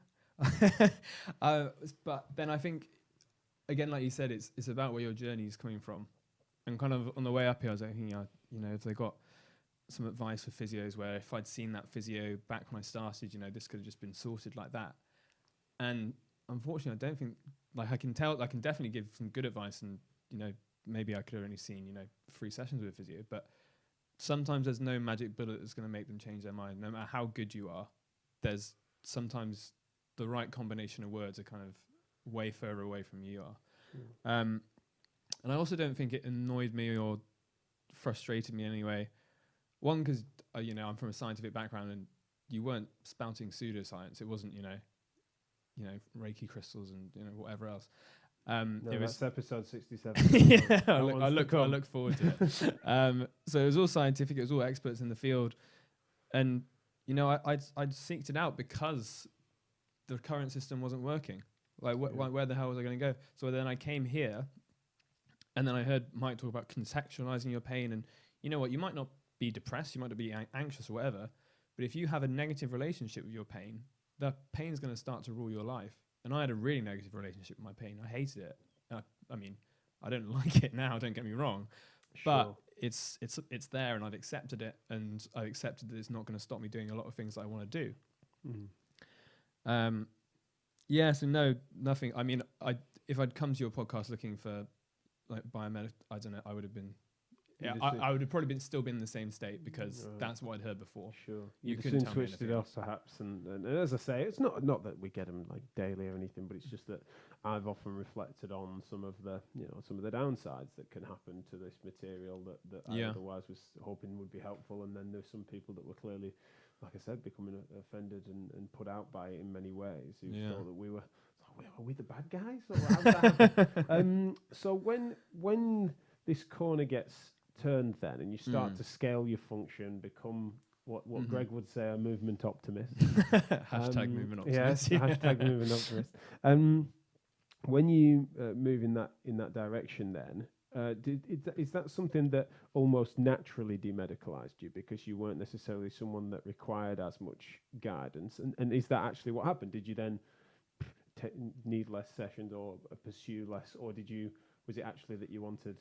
But then I think, again, like you said, it's about where your journey is coming from. And kind of on the way up here, I was thinking, if they got some advice for physios where if I'd seen that physio back when I started, this could have just been sorted like that. And unfortunately, I don't think, like I can definitely give some good advice, and, maybe I could have only seen, 3 sessions with a physio, but sometimes there's no magic bullet that's going to make them change their mind. No matter how good you are, there's sometimes the right combination of words are kind of way further away from you are. And I also don't think it annoyed me or frustrated me in any way. One, because I'm from a scientific background, and you weren't spouting pseudoscience. It wasn't Reiki crystals and whatever else. No, it that's was episode 67. yeah, I look forward to it. So it was all scientific. It was all experts in the field, and I'd seeked it out because the current system wasn't working. Like where the hell was I going to go? So then I came here, and then I heard Mike talk about contextualizing your pain, and you know what? You might not be depressed, you might not be anxious or whatever, but if you have a negative relationship with your pain, the pain's going to start to rule your life. And I had a really negative relationship with my pain. I hated it. I mean, I don't like it now, don't get me wrong, but it's there, and I've accepted it, and I've accepted that it's not going to stop me doing a lot of things that I want to do. So no, nothing. I mean, if I'd come to your podcast looking for like biomedical, I don't know, I would have been. Yeah, I would have probably still been in the same state, because that's what I'd heard before. Sure. You couldn't tell switched it off perhaps, and as I say, it's not that we get them like daily or anything, but it's just that I've often reflected on some of the downsides that can happen to this material that I otherwise was hoping would be helpful, and then there's some people that were clearly, like I said, becoming offended and put out by it in many ways, who thought that we were the bad guys. Or how did that happen? So when this corner gets turned then, and you start to scale your function, become what Greg would say, a movement optimist. Hashtag movement optimist. Yes, hashtag movement optimist. When you move in that direction, then is that something that almost naturally demedicalized you, because you weren't necessarily someone that required as much guidance, and is that actually what happened? Did you then need less sessions or pursue less, or was it actually that you wanted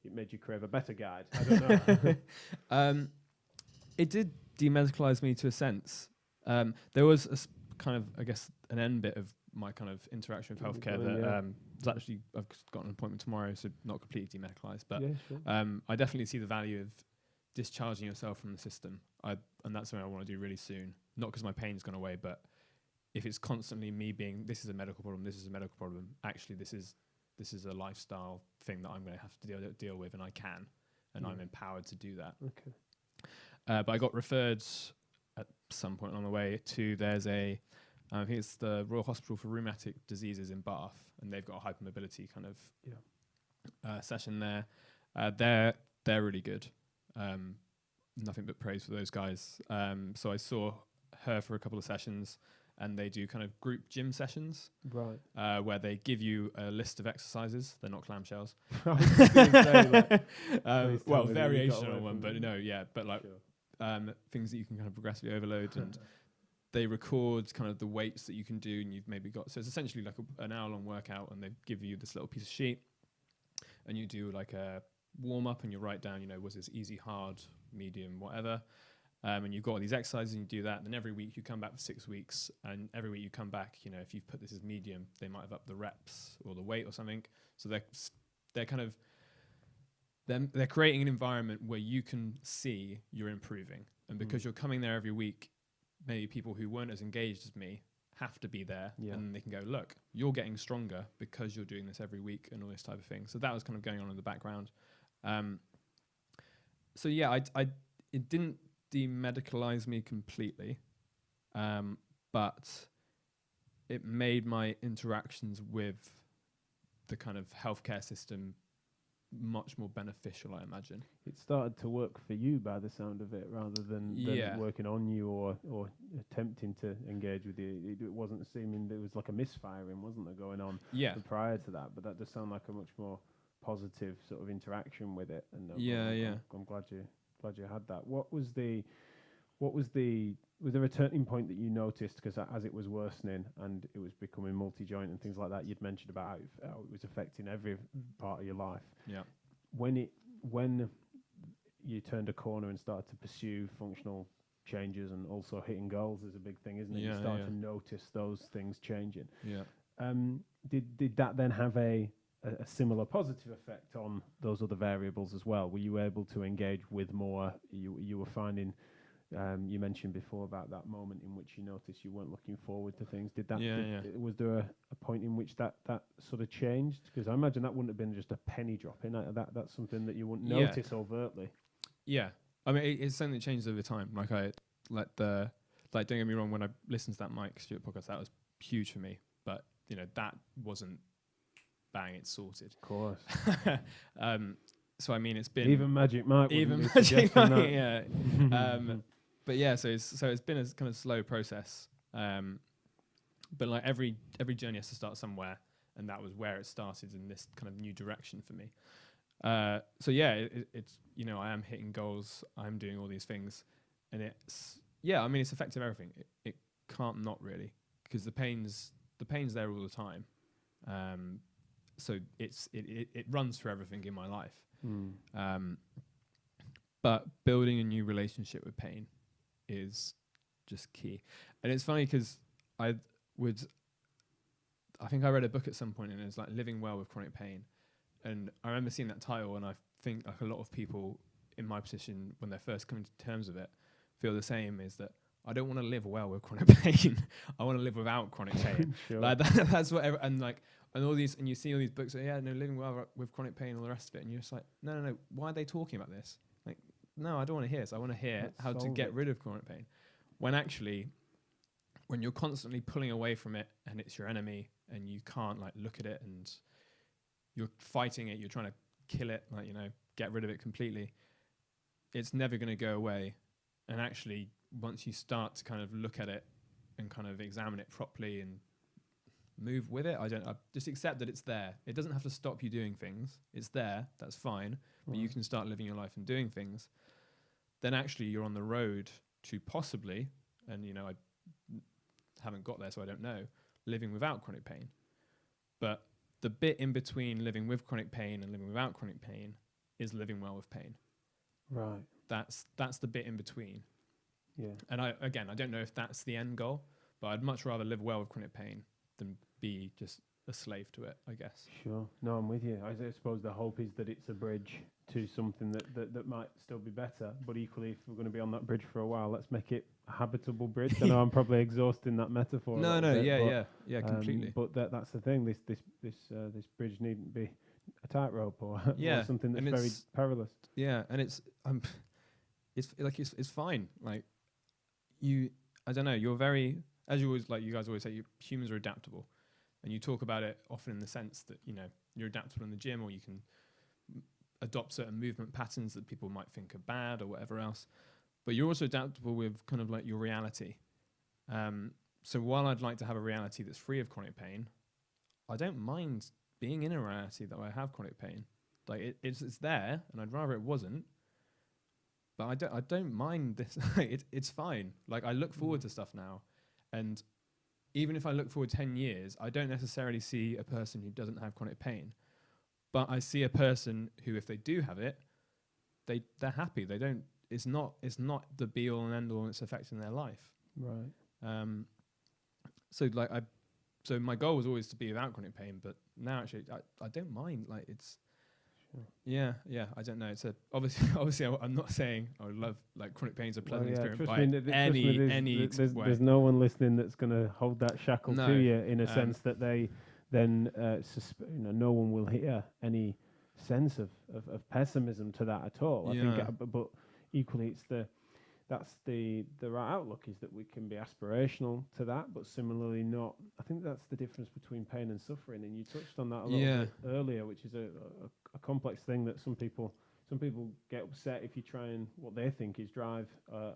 it made you crave a better guide? I don't know. It did demedicalize me to a sense. There was kind of, I guess, an end bit of my kind of interaction with healthcare that was actually, I've got an appointment tomorrow, so not completely demedicalized, but I definitely see the value of discharging yourself from the system. And that's something I want to do really soon. Not because my pain's gone away, but if it's constantly me being, this is a medical problem, actually this is a lifestyle thing that I'm going to have to deal with, and I can, and I'm empowered to do that. Okay. But I got referred at some point along the way to, I think it's the Royal Hospital for Rheumatic Diseases in Bath, and they've got a hypermobility kind of session there. They're really good. Nothing but praise for those guys. So I saw her for a couple of sessions, and they do kind of group gym sessions, right? Where they give you a list of exercises. They're not clamshells. Well, variation on one, but but like things that you can kind of progressively overload, and they record kind of the weights that you can do, and you've maybe got. So it's essentially like an hour-long workout, and they give you this little piece of sheet, and you do like a warm-up, and you write down, was this easy, hard, medium, whatever. And you've got all these exercises, and you do that. Then every week you come back for 6 weeks, and every week you come back, if you've put this as medium, they might have upped the reps or the weight or something. So they're kind of they're creating an environment where you can see you're improving, and because you're coming there every week, maybe people who weren't as engaged as me have to be there, and they can go, look, you're getting stronger because you're doing this every week, and all this type of thing. So that was kind of going on in the background. It didn't demedicalize me completely, but it made my interactions with the kind of healthcare system much more beneficial, I imagine. It started to work for you by the sound of it, rather than working on you or attempting to engage with you. It wasn't seeming, there was like a misfiring, wasn't there, going on prior to that, but that does sound like a much more positive sort of interaction with it. And I'm glad you had that. Was there a turning point that you noticed, because as it was worsening and it was becoming multi-joint and things like that, you'd mentioned about how it was affecting every part of your life. Yeah. When you turned a corner and started to pursue functional changes, and also hitting goals is a big thing, isn't it? You start to notice those things changing. Yeah. Did that then have a a similar positive effect on those other variables as well? Were you able to engage with more? You were finding. You mentioned before about that moment in which you noticed you weren't looking forward to things. Was there a point in which that sort of changed? Because I imagine that wouldn't have been just a penny drop in. That's something that you wouldn't notice overtly. Yeah, I mean, it's something that changed over time. Don't get me wrong. When I listened to that Mike Stewart podcast, that was huge for me. But that wasn't bang. It's sorted. Of course. So I mean, it's been even Magic Mike. Even Magic Mike, yeah. But yeah, so it's been a kind of slow process. But like every journey has to start somewhere, and that was where it started in this kind of new direction for me. So yeah, it's I am hitting goals, I'm doing all these things, and it's affecting everything. It can't not really, because the pain's there all the time. So it runs through everything in my life. But building a new relationship with pain is just key. And it's funny because I think I read a book at some point, and it's like Living Well with Chronic Pain. And I remember seeing that title, and I think like a lot of people in my position, when they're first coming to terms with it, feel the same, is that I don't want to live well with chronic pain. I want to live without chronic pain. Sure. Like that's what and all these, and you see all these books, living well with chronic pain, all the rest of it, and you're just like, no, why are they talking about this? Like, no, I don't want to hear this. I want to hear how to get rid of chronic pain. When actually, when you're constantly pulling away from it, and it's your enemy, and you can't like look at it, and you're fighting it, you're trying to kill it, get rid of it completely, it's never going to go away. And actually, once you start to kind of look at it and kind of examine it properly and move with it, I just accept that it's there. It doesn't have to stop you doing things. It's there. That's fine. But you can start living your life and doing things. Then actually you're on the road to possibly, and I haven't got there, so I don't know, living without chronic pain. But the bit in between living with chronic pain and living without chronic pain is living well with pain. Right. That's the bit in between. Yeah. And I don't know if that's the end goal, but I'd much rather live well with chronic pain than be just a slave to it, I guess. Sure. No, I'm with you. I suppose the hope is that it's a bridge to something that might still be better. But equally, if we're going to be on that bridge for a while, let's make it a habitable bridge. I know I'm probably exhausting that metaphor. Yeah, completely. But that's the thing. This bridge needn't be a tightrope or something that's very perilous. Yeah, and it's fine. Like I don't know. You're very, as you guys always say, humans are adaptable. And you talk about it often in the sense that, you're adaptable in the gym, or you can adopt certain movement patterns that people might think are bad or whatever else. But you're also adaptable with kind of like your reality. So while I'd like to have a reality that's free of chronic pain, I don't mind being in a reality that I have chronic pain. Like it's there, and I'd rather it wasn't. But I don't mind this. It's fine. Like I look forward to stuff now, and even if I look forward 10 years, I don't necessarily see a person who doesn't have chronic pain. But I see a person who, if they do have it, they're happy. They don't. It's not the be all and end all, and it's affecting their life. Right. So my goal was always to be without chronic pain, but now actually I don't mind. Like it's. Sure. Yeah. I don't know. It's obviously I'm not saying I would love like chronic pain's a pleasant experience by any way. There's no one listening that's going to hold that shackle to you in a sense that they then no one will hear any sense of pessimism to that at all. I think, but equally that's the right outlook, is that we can be aspirational to that, but similarly not. I think that's the difference between pain and suffering, and you touched on that a little bit earlier, which is a complex thing that some people get upset if you try and what they think is drive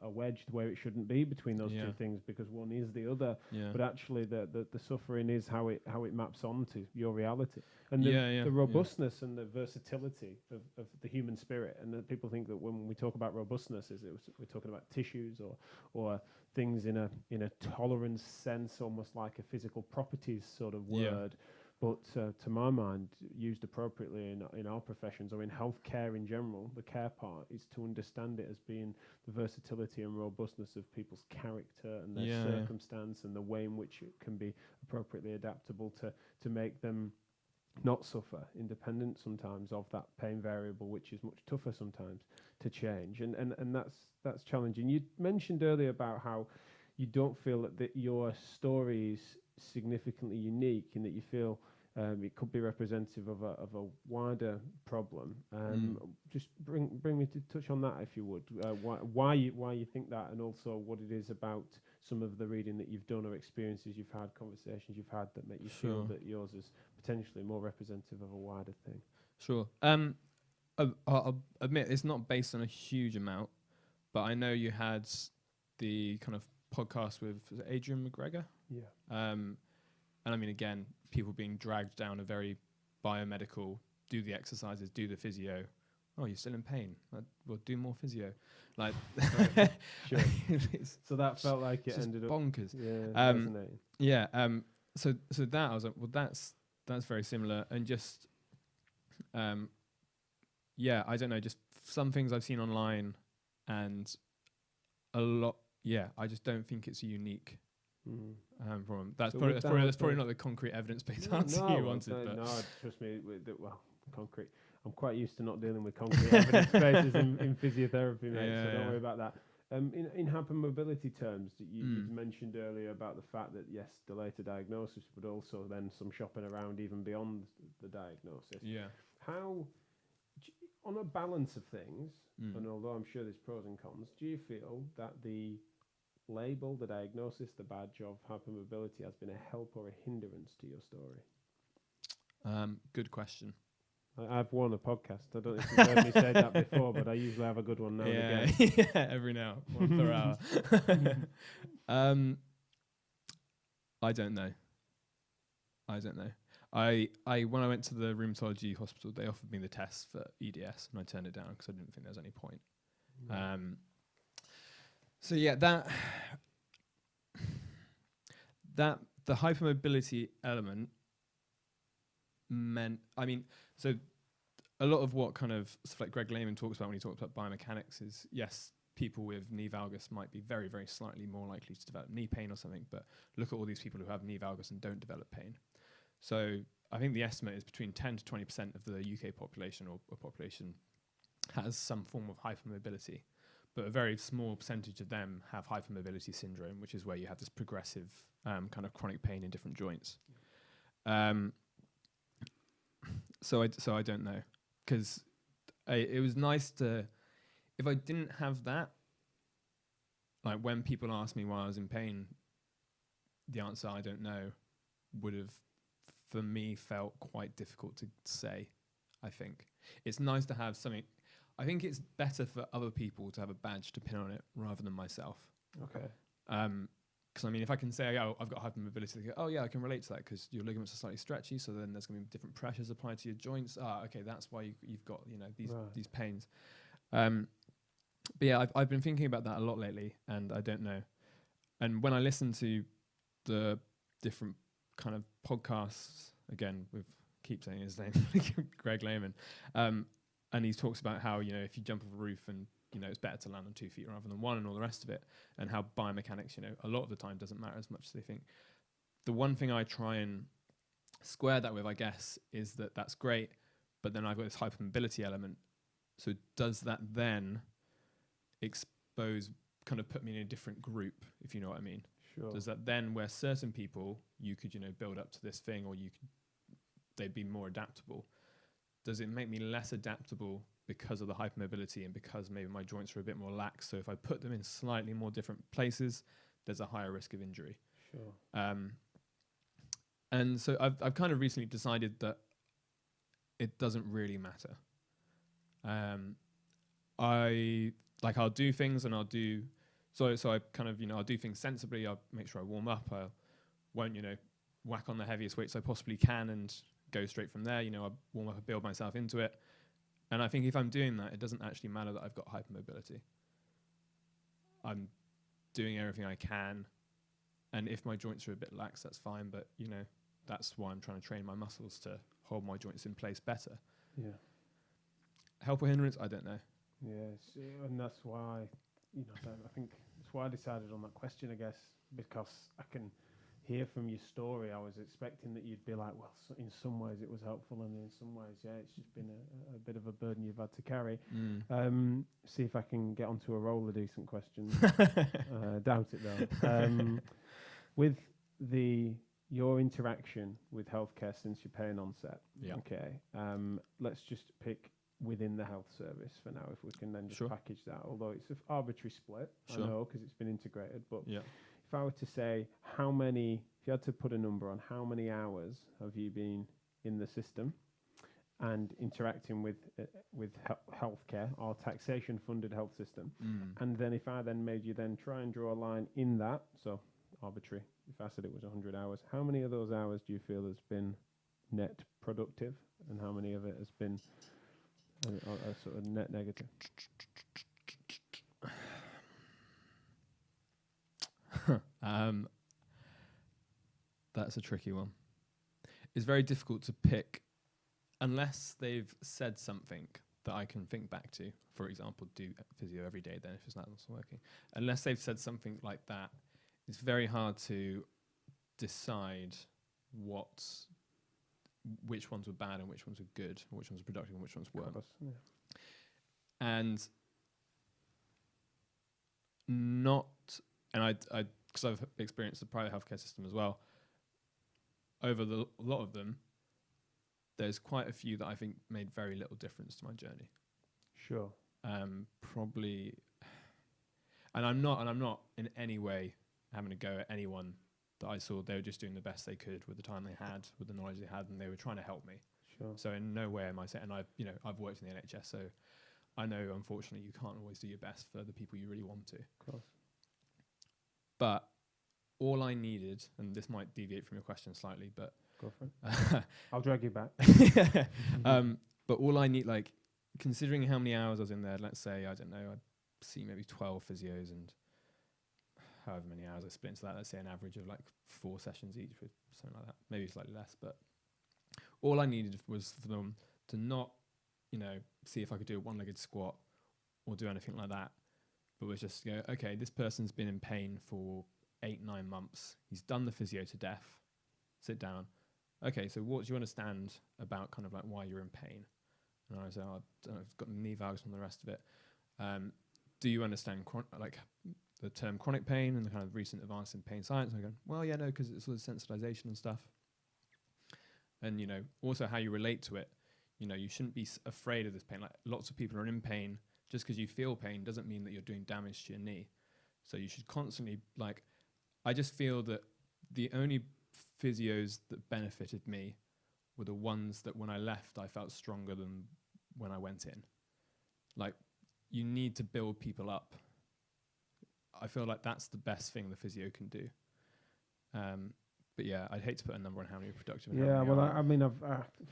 a wedge where it shouldn't be between those two things, because one is the other. But actually the suffering is how it maps onto your reality, and the robustness and the versatility of the human spirit. And that people think that when we talk about robustness, we're talking about tissues or things in a tolerance sense, almost like a physical properties sort of word. But to my mind, used appropriately in our professions or in healthcare in general, the care part is to understand it as being the versatility and robustness of people's character and their circumstance and the way in which it can be appropriately adaptable to make them not suffer, independent sometimes of that pain variable, which is much tougher sometimes to change, and that's challenging. You mentioned earlier about how you don't feel that your story is significantly unique, and that you feel it could be representative of a wider problem. Just bring me to touch on that, if you would. Why you think that, and also what it is about some of the reading that you've done, or experiences you've had, conversations you've had, that make you feel that yours is potentially more representative of a wider thing. Sure. I'll admit it's not based on a huge amount, but I know you had the kind of podcast with Adrian McGregor. Yeah. And I mean, again, people being dragged down a very biomedical, do the exercises, do the physio. Oh, you're still in pain. Well, do more physio. Like, sure. So that felt like it ended up bonkers. Yeah, resonating. Yeah. So that I was like, well, that's very similar, and just, yeah, I don't know, just some things I've seen online, and a lot. Yeah, I just don't think it's unique. From that's probably not the concrete evidence-based answer you wanted. But no, trust me. Well, concrete. I'm quite used to not dealing with concrete evidence bases in physiotherapy, mate. So don't worry about that. In hypermobility terms, you mentioned earlier about the fact that yes, delay to diagnosis, but also then some shopping around even beyond the diagnosis. Yeah. How, on a balance of things, and although I'm sure there's pros and cons, do you feel that the label, the diagnosis, the badge of hypermobility has been a help or a hindrance to your story? Good question. I've won a podcast. I don't know if you've heard me say that before, but I usually have a good one now and again. Yeah, every now, one per hour. I don't know. I when I went to the rheumatology hospital, they offered me the test for EDS, and I turned it down because I didn't think there was any point. So yeah, that the hypermobility element meant, I mean, so a lot of what kind of stuff like Greg Lehman talks about when he talks about biomechanics is, yes, people with knee valgus might be very, very slightly more likely to develop knee pain or something, but look at all these people who have knee valgus and don't develop pain. So I think the estimate is between 10 to 20% of the UK population or population has some form of hypermobility, but a very small percentage of them have hypermobility syndrome, which is where you have this progressive kind of chronic pain in different joints. So I don't know, because it was nice to, if I didn't have that, like when people ask me why I was in pain, the answer I don't know would have, for me, felt quite difficult to say. I think it's nice to have something. I think it's better for other people to have a badge to pin on it rather than myself. Okay. Because I mean, if I can say, oh, I've got hypermobility, they go, oh yeah, I can relate to that because your ligaments are slightly stretchy, so then there's going to be different pressures applied to your joints. Okay, that's why you've got these pains. But yeah, I've been thinking about that a lot lately, and I don't know. And when I listen to the different kind of podcasts, again, keep saying his name, Greg Lehman, and he talks about how, if you jump off a roof and, it's better to land on 2 feet rather than one and all the rest of it, and how biomechanics, a lot of the time doesn't matter as much as they think. The one thing I try and square that with, I guess, is that that's great, but then I've got this hypermobility element. So does that then kind of put me in a different group, if you know what I mean? Sure. Does that then, where certain people you could, build up to this thing, or they'd be more adaptable? Does it make me less adaptable because of the hypermobility and because maybe my joints are a bit more lax? So if I put them in slightly more different places, there's a higher risk of injury. Sure. And so I've kind of recently decided that it doesn't really matter. I'll do things and I'll do so I kind of I'll do things sensibly. I'll make sure I warm up. I won't whack on the heaviest weights I possibly can and go straight from there. I warm up and build myself into it. And I think if I'm doing that, it doesn't actually matter that I've got hypermobility. I'm doing everything I can, and if my joints are a bit lax, that's fine. But that's why I'm trying to train my muscles to hold my joints in place better. Yeah. Help or hindrance? I don't know. Yes, and that's why I think that's why I decided on that question, I guess, because I can hear from your story, I was expecting that you'd be like, well, in some ways it was helpful, and in some ways, yeah, it's just been a bit of a burden you've had to carry. See if I can get onto a roll of decent questions. Doubt it though. With your interaction with healthcare since your pain onset, okay. Let's just pick within the health service for now, if we can then just package that. Although it's an arbitrary split, I know, because it's been integrated. But if I were to say if you had to put a number on how many hours have you been in the system and interacting with healthcare or taxation-funded health system, and then if I then made you then try and draw a line in that, so arbitrary, if I said it was 100 hours, how many of those hours do you feel has been net productive, and how many of it has been a sort of net negative? That's a tricky one. It's very difficult to pick unless they've said something that I can think back to. For example, do physio every day then if it's not working. Unless they've said something like that, it's very hard to decide which ones were bad and which ones were good, or which ones were productive and which ones weren't. And I because I've experienced the private healthcare system as well. Over a lot of them, there's quite a few that I think made very little difference to my journey. Sure. Probably, and I'm not in any way having a go at anyone that I saw. They were just doing the best they could with the time they had, with the knowledge they had, and they were trying to help me. Sure. So in no way am I saying, and I've worked in the NHS, so I know unfortunately you can't always do your best for the people you really want to. Of course. But all I needed, and this might deviate from your question slightly, but go for it. I'll drag you back. But all I need, like, considering how many hours I was in there, let's say, I don't know, I'd see maybe 12 physios and however many hours I split into that, let's say an average of like 4 sessions each with something like that, maybe slightly less. But all I needed was for them to not, see if I could do a one-legged squat or do anything like that, but was just go, okay, this person's been in pain for 8-9 months. He's done the physio to death. Sit down. Okay, so what do you understand about kind of like why you're in pain? And I was like, I've got knee valgus and the rest of it. Do you understand the term chronic pain and the kind of recent advance in pain science? And I go, well, yeah, no, because it's all the sensitization and stuff. And, also how you relate to it. You shouldn't be afraid of this pain. Like, lots of people are in pain. Just because you feel pain doesn't mean that you're doing damage to your knee. So you should constantly, I just feel that the only physios that benefited me were the ones that when I left, I felt stronger than when I went in. Like, you need to build people up. I feel like that's the best thing the physio can do. But yeah, I'd hate to put a number on how many are productive. Yeah, well, I mean, I've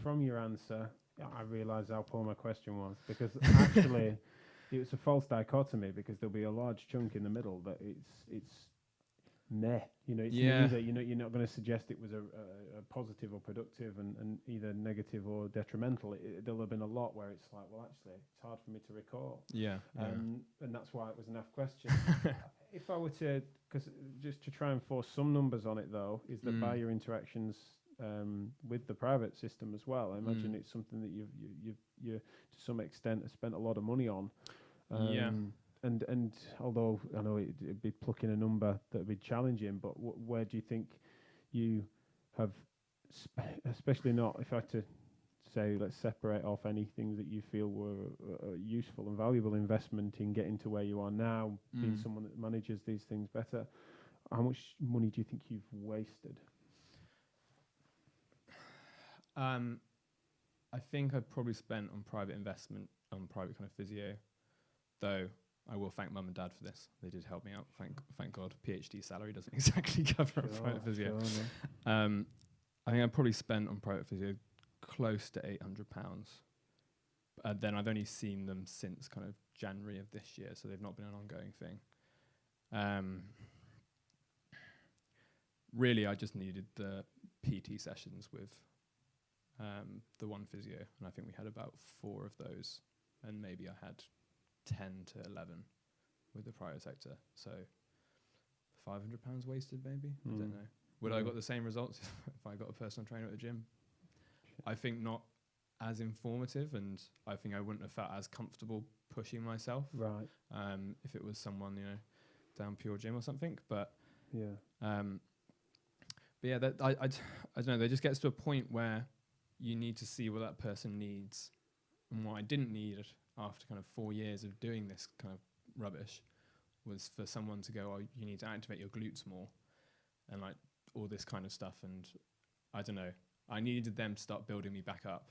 from your answer, I realise how poor my question was, because actually it was a false dichotomy, because there'll be a large chunk in the middle that it's meh. It's neither. You're not going to suggest it was a positive or productive and either negative or detrimental. There'll have been a lot where it's like, well, actually, it's hard for me to recall. Yeah. And that's why it was an F question. If I were to, because just to try and force some numbers on it, though, is that by your interactions with the private system as well, I imagine it's something that you to some extent have spent a lot of money on. And although I know it'd be plucking a number that would be challenging, but where do you think you have, especially not if I had to say, let's separate off anything that you feel were a useful and valuable investment in getting to where you are now, being someone that manages these things better, how much money do you think you've wasted? I think I've probably spent on private investment, on private kind of physio, though I will thank mum and dad for this. They did help me out. Thank God. PhD salary doesn't exactly cover a private physio. Sure, no. I think I probably spent on private physio close to £800. Then I've only seen them since kind of January of this year, so they've not been an ongoing thing. Really, I just needed the PT sessions with the one physio, and I think we had about 4 of those, and maybe I had 10 to 11 with the private sector. So £500 wasted, maybe. I don't know. Would I got the same results if I got a personal trainer at the gym? I think not as informative, and I think I wouldn't have felt as comfortable pushing myself. Right. If it was someone, down Pure Gym or something. But yeah, that I don't know. There just gets to a point where you need to see what that person needs, and what I didn't need after kind of 4 years of doing this kind of rubbish was for someone to go, oh, you need to activate your glutes more, and like all this kind of stuff. And I don't know. I needed them to start building me back up.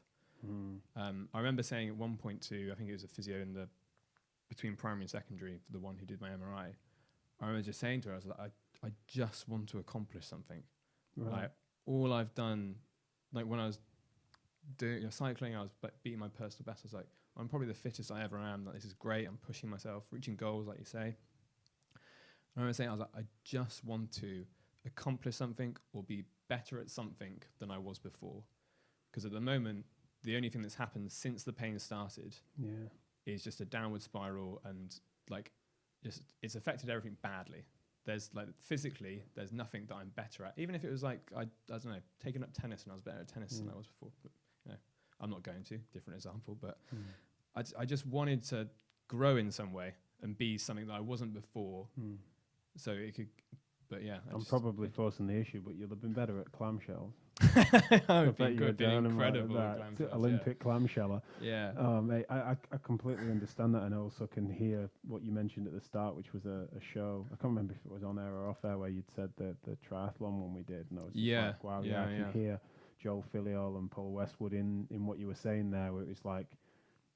I remember saying at one point to, I think it was a physio between primary and secondary, the one who did my MRI. I remember just saying to her, I was like, I just want to accomplish something. Right. Like all I've done, like when I was doing cycling, I was beating my personal best. I was like, I'm probably the fittest I ever am. Like, this is great. I'm pushing myself, reaching goals, like you say. I remember saying, I was like, I just want to accomplish something or be better at something than I was before. Because at the moment, the only thing that's happened since the pain started is just a downward spiral, and like just it's affected everything badly. There's like physically, there's nothing that I'm better at. Even if it was like, I don't know, taking up tennis and I was better at tennis than I was before. But, I'm not going to, different example, but I just wanted to grow in some way and be something that I wasn't before. So it could, but yeah. I'm probably forcing the issue, but you'll have been better at clamshells. I've been incredible at clamshells. Olympic clamsheller. Yeah. Mate, I completely understand that, and I also can hear what you mentioned at the start, which was a show. I can't remember if it was on air or off air, where you'd said the triathlon one we did, and I was just like, wow, I can hear Joel Filiol and Paul Westwood in what you were saying there, where it was like,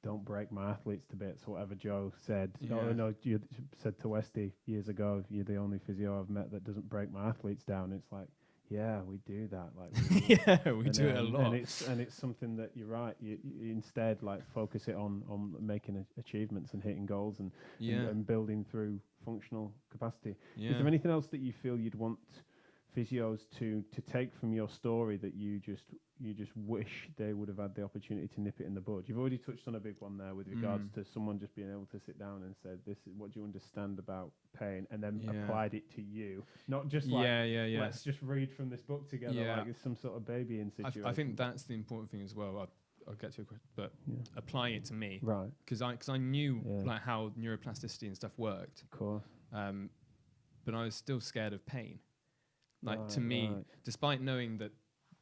don't break my athletes to bits. Whatever Joe said. No, you said to Westy years ago, you're the only physio I've met that doesn't break my athletes down. It's like, yeah, we do that. Like, we do it a lot. And it's something that you're right. You instead like focus it on making achievements and hitting goals and building through functional capacity. Is there anything else that you feel you'd want physios to take from your story that you just wish they would have had the opportunity to nip it in the bud? You've already touched on a big one there with regards to someone just being able to sit down and say, this is what do you understand about pain, and then applied it to you, not just like let's just read from this book together like it's some sort of babying situation. I think that's the important thing as well. I'll get to it, but applying it to me, right? Because I knew like how neuroplasticity and stuff worked, of course, but I was still scared of pain. Like to me, despite knowing that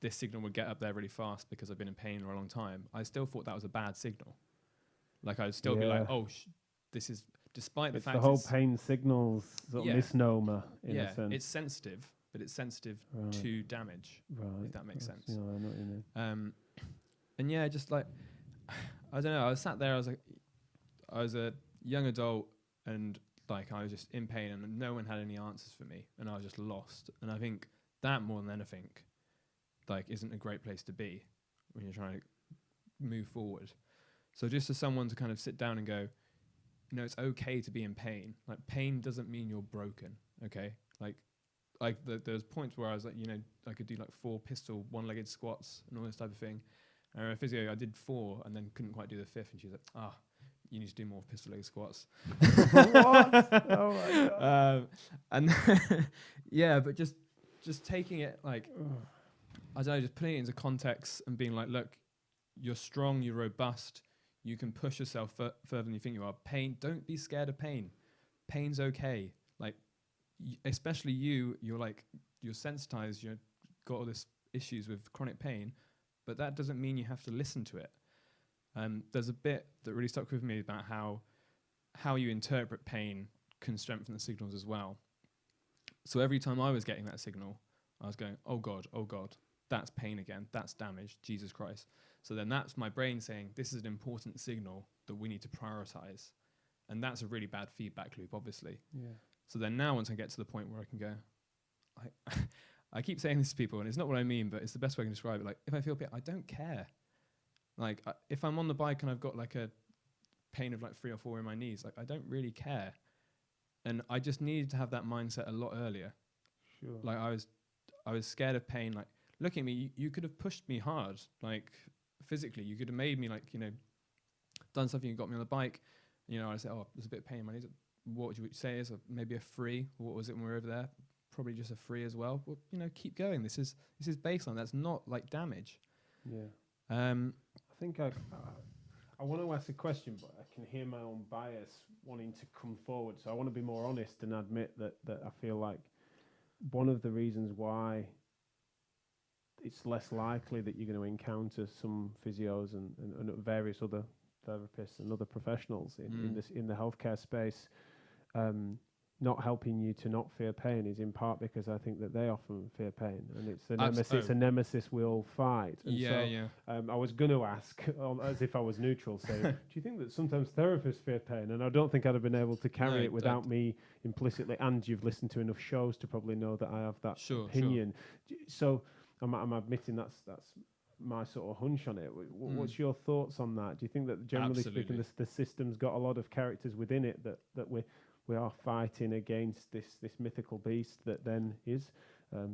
this signal would get up there really fast because I've been in pain for a long time, I still thought that was a bad signal. Like I'd still be like, oh, this is, despite the fact the whole pain signals sort of misnomer in a sense. It's sensitive, but it's sensitive to damage, if that makes sense. I know what you mean. And just like, I don't know, I was sat there, I was a young adult, and like I was just in pain, and no one had any answers for me, and I was just lost. And I think that more than anything, like, isn't a great place to be when you're trying to move forward. So just as someone to kind of sit down and go, it's okay to be in pain. Like, pain doesn't mean you're broken, okay? Like there's points where I was like, I could do like 4 pistol one-legged squats and all this type of thing. And a physio, I did 4 and then couldn't quite do the 5th, and she was like, you need to do more pistol-leg squats. What? Oh my God. And but just taking it like, I don't know, just putting it into context and being like, look, you're strong, you're robust, you can push yourself further than you think you are. Pain, don't be scared of pain. Pain's okay. Like, especially you're sensitized, you've got all this issues with chronic pain, but that doesn't mean you have to listen to it. There's a bit that really stuck with me about how you interpret pain can strengthen the signals as well. So every time I was getting that signal, I was going, oh God, that's pain again, that's damage, Jesus Christ. So then that's my brain saying, this is an important signal that we need to prioritize. And that's a really bad feedback loop, obviously. Yeah. So then now once I get to the point where I can go, I keep saying this to people, and it's not what I mean, but it's the best way I can describe it. Like, if I feel pain, I don't care. Like, if I'm on the bike and I've got like a pain of like 3 or 4 in my knees, like, I don't really care. And I just needed to have that mindset a lot earlier. Sure. Like, I was scared of pain. Like, look at me, you could have pushed me hard, like physically. You could have made me like, done something, you got me on the bike. I said, there's a bit of pain in my knees. What would you say is maybe a 3? What was it when we were over there? probably just a free as well. Well, keep going. This is baseline. That's not like damage. Yeah. Um, I think I want to ask a question, but I can hear my own bias wanting to come forward. So I want to be more honest and admit that I feel like one of the reasons why it's less likely that you're going to encounter some physios and various other therapists and other professionals in the healthcare space not helping you to not fear pain is in part because I think that they often fear pain, and it's a nemesis we all fight. And I was going to ask, as if I was neutral, say, do you think that sometimes therapists fear pain? And I don't think I'd have been able to carry it without me implicitly, and you've listened to enough shows to probably know that I have that opinion. So I'm admitting that's my sort of hunch on it. What's your thoughts on that? Do you think that generally speaking, the system's got a lot of characters within it that we are fighting against this mythical beast that then is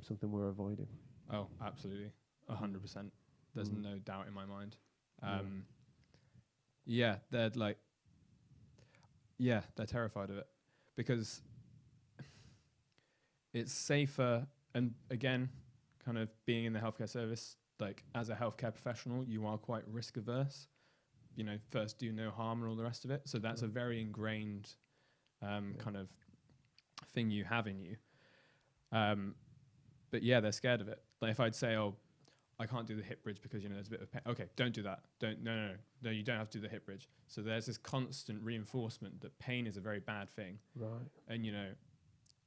something we're avoiding? Oh, absolutely, 100%. There's no doubt in my mind. They're terrified of it because it's safer. And again, kind of being in the healthcare service, like as a healthcare professional, you are quite risk averse. First do no harm and all the rest of it. So that's a very ingrained kind of thing you have in you. But they're scared of it. Like if I'd say, oh, I can't do the hip bridge because there's a bit of pain. Okay, don't do that. No, you don't have to do the hip bridge. So there's this constant reinforcement that pain is a very bad thing. Right. And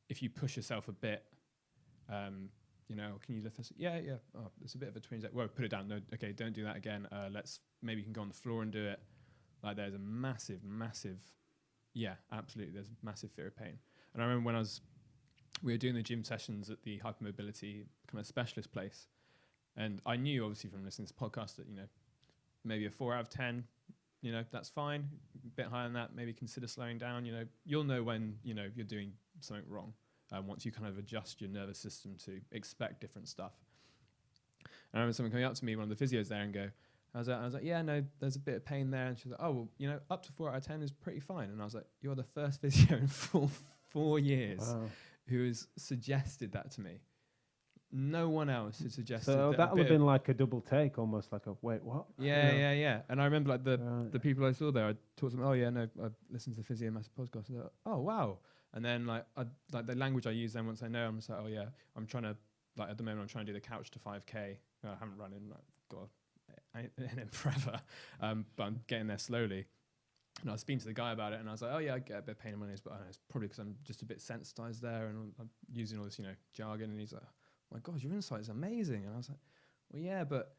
if you push yourself a bit, can you lift this? Yeah. Oh, there's a bit of a twinge. Well, put it down. No, okay, don't do that again. Maybe you can go on the floor and do it. Like there's a massive, absolutely. There's massive fear of pain. And I remember when we were doing the gym sessions at the hypermobility kind of specialist place. And I knew obviously from listening to this podcast that, maybe a 4 out of 10, that's fine. A bit higher than that, maybe consider slowing down. You'll know when, you're doing something wrong. Once you kind of adjust your nervous system to expect different stuff. And I remember someone coming up to me, one of the physios there, and I was like, yeah, no, there's a bit of pain there. And she's like, oh, well, up to 4 out of 10 is pretty fine. And I was like, you're the first physio in 4 years who has suggested that to me. No one else had suggested that. So that would have been like a double take, almost like a, wait, what? Yeah. And I remember like the people I saw there, I talked to them, oh yeah, no, I listened to the Physio Massive podcast. And like, oh, wow. And then like the language I use then once I know, I'm just like, oh yeah, I'm trying to, like at the moment I'm trying to do the couch to 5K. I haven't run in like, God, in forever, but I'm getting there slowly. And I was speaking to the guy about it, and I was like, oh yeah, I get a bit of pain in my knees, but I don't know, it's probably because I'm just a bit sensitized there, and I'm using all this, jargon. And he's like, oh my God, your insight is amazing. And I was like, well, yeah, but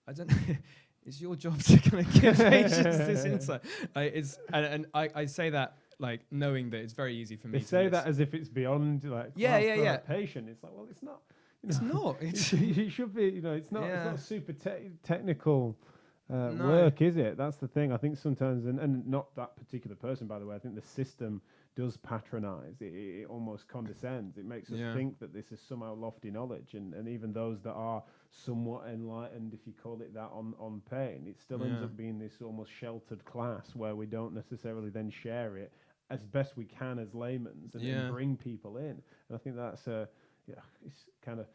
I don't know. It's your job to kind of give patients this insight. I say that like knowing that it's very easy for me. They say that as if it's beyond like a patient. It's like, well, it's not. It's not. It should be. It's not. It's not super technical work, is it? That's the thing. I think sometimes, and not that particular person, by the way. I think the system does patronise. It almost condescends. It makes us think that this is somehow lofty knowledge, and even those that are somewhat enlightened, if you call it that, on pain, it still ends up being this almost sheltered class where we don't necessarily then share it as best we can as laymen's and bring people in. And I think that's it's kind of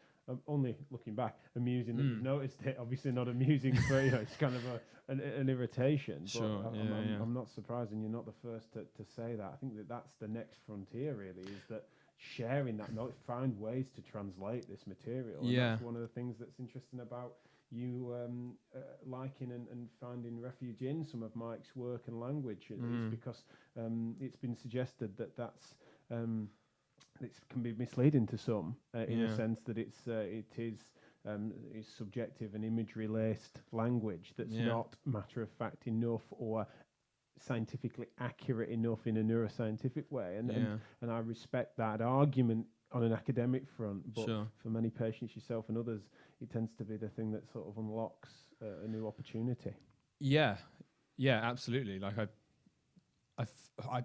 only looking back amusing that you've noticed it. Obviously not amusing for it's kind of an irritation. Sure. But I'm not surprised, and you're not the first to say that. I think that's the next frontier really, is that sharing that knowledge, find ways to translate this material. And that's one of the things that's interesting about you liking and finding refuge in some of Mike's work and language. It's because it's been suggested that's it can be misleading to some in the sense that it is subjective and imagery laced language that's not matter of fact enough or scientifically accurate enough in a neuroscientific way, and I respect that argument on an academic front, but for many patients, yourself and others, it tends to be the thing that sort of unlocks a new opportunity. Yeah, absolutely. Like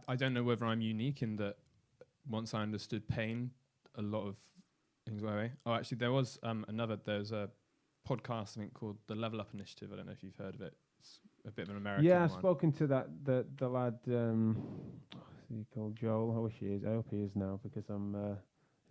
I don't know whether I'm unique in that. Once I understood pain, a lot of things went away. Oh, actually, there's a podcast I think called the Level Up Initiative. I don't know if you've heard of it. It's a bit of an American one. Yeah, I've spoken to the lad, what's he called, Joel? I wish he is. I hope he is now, because I'm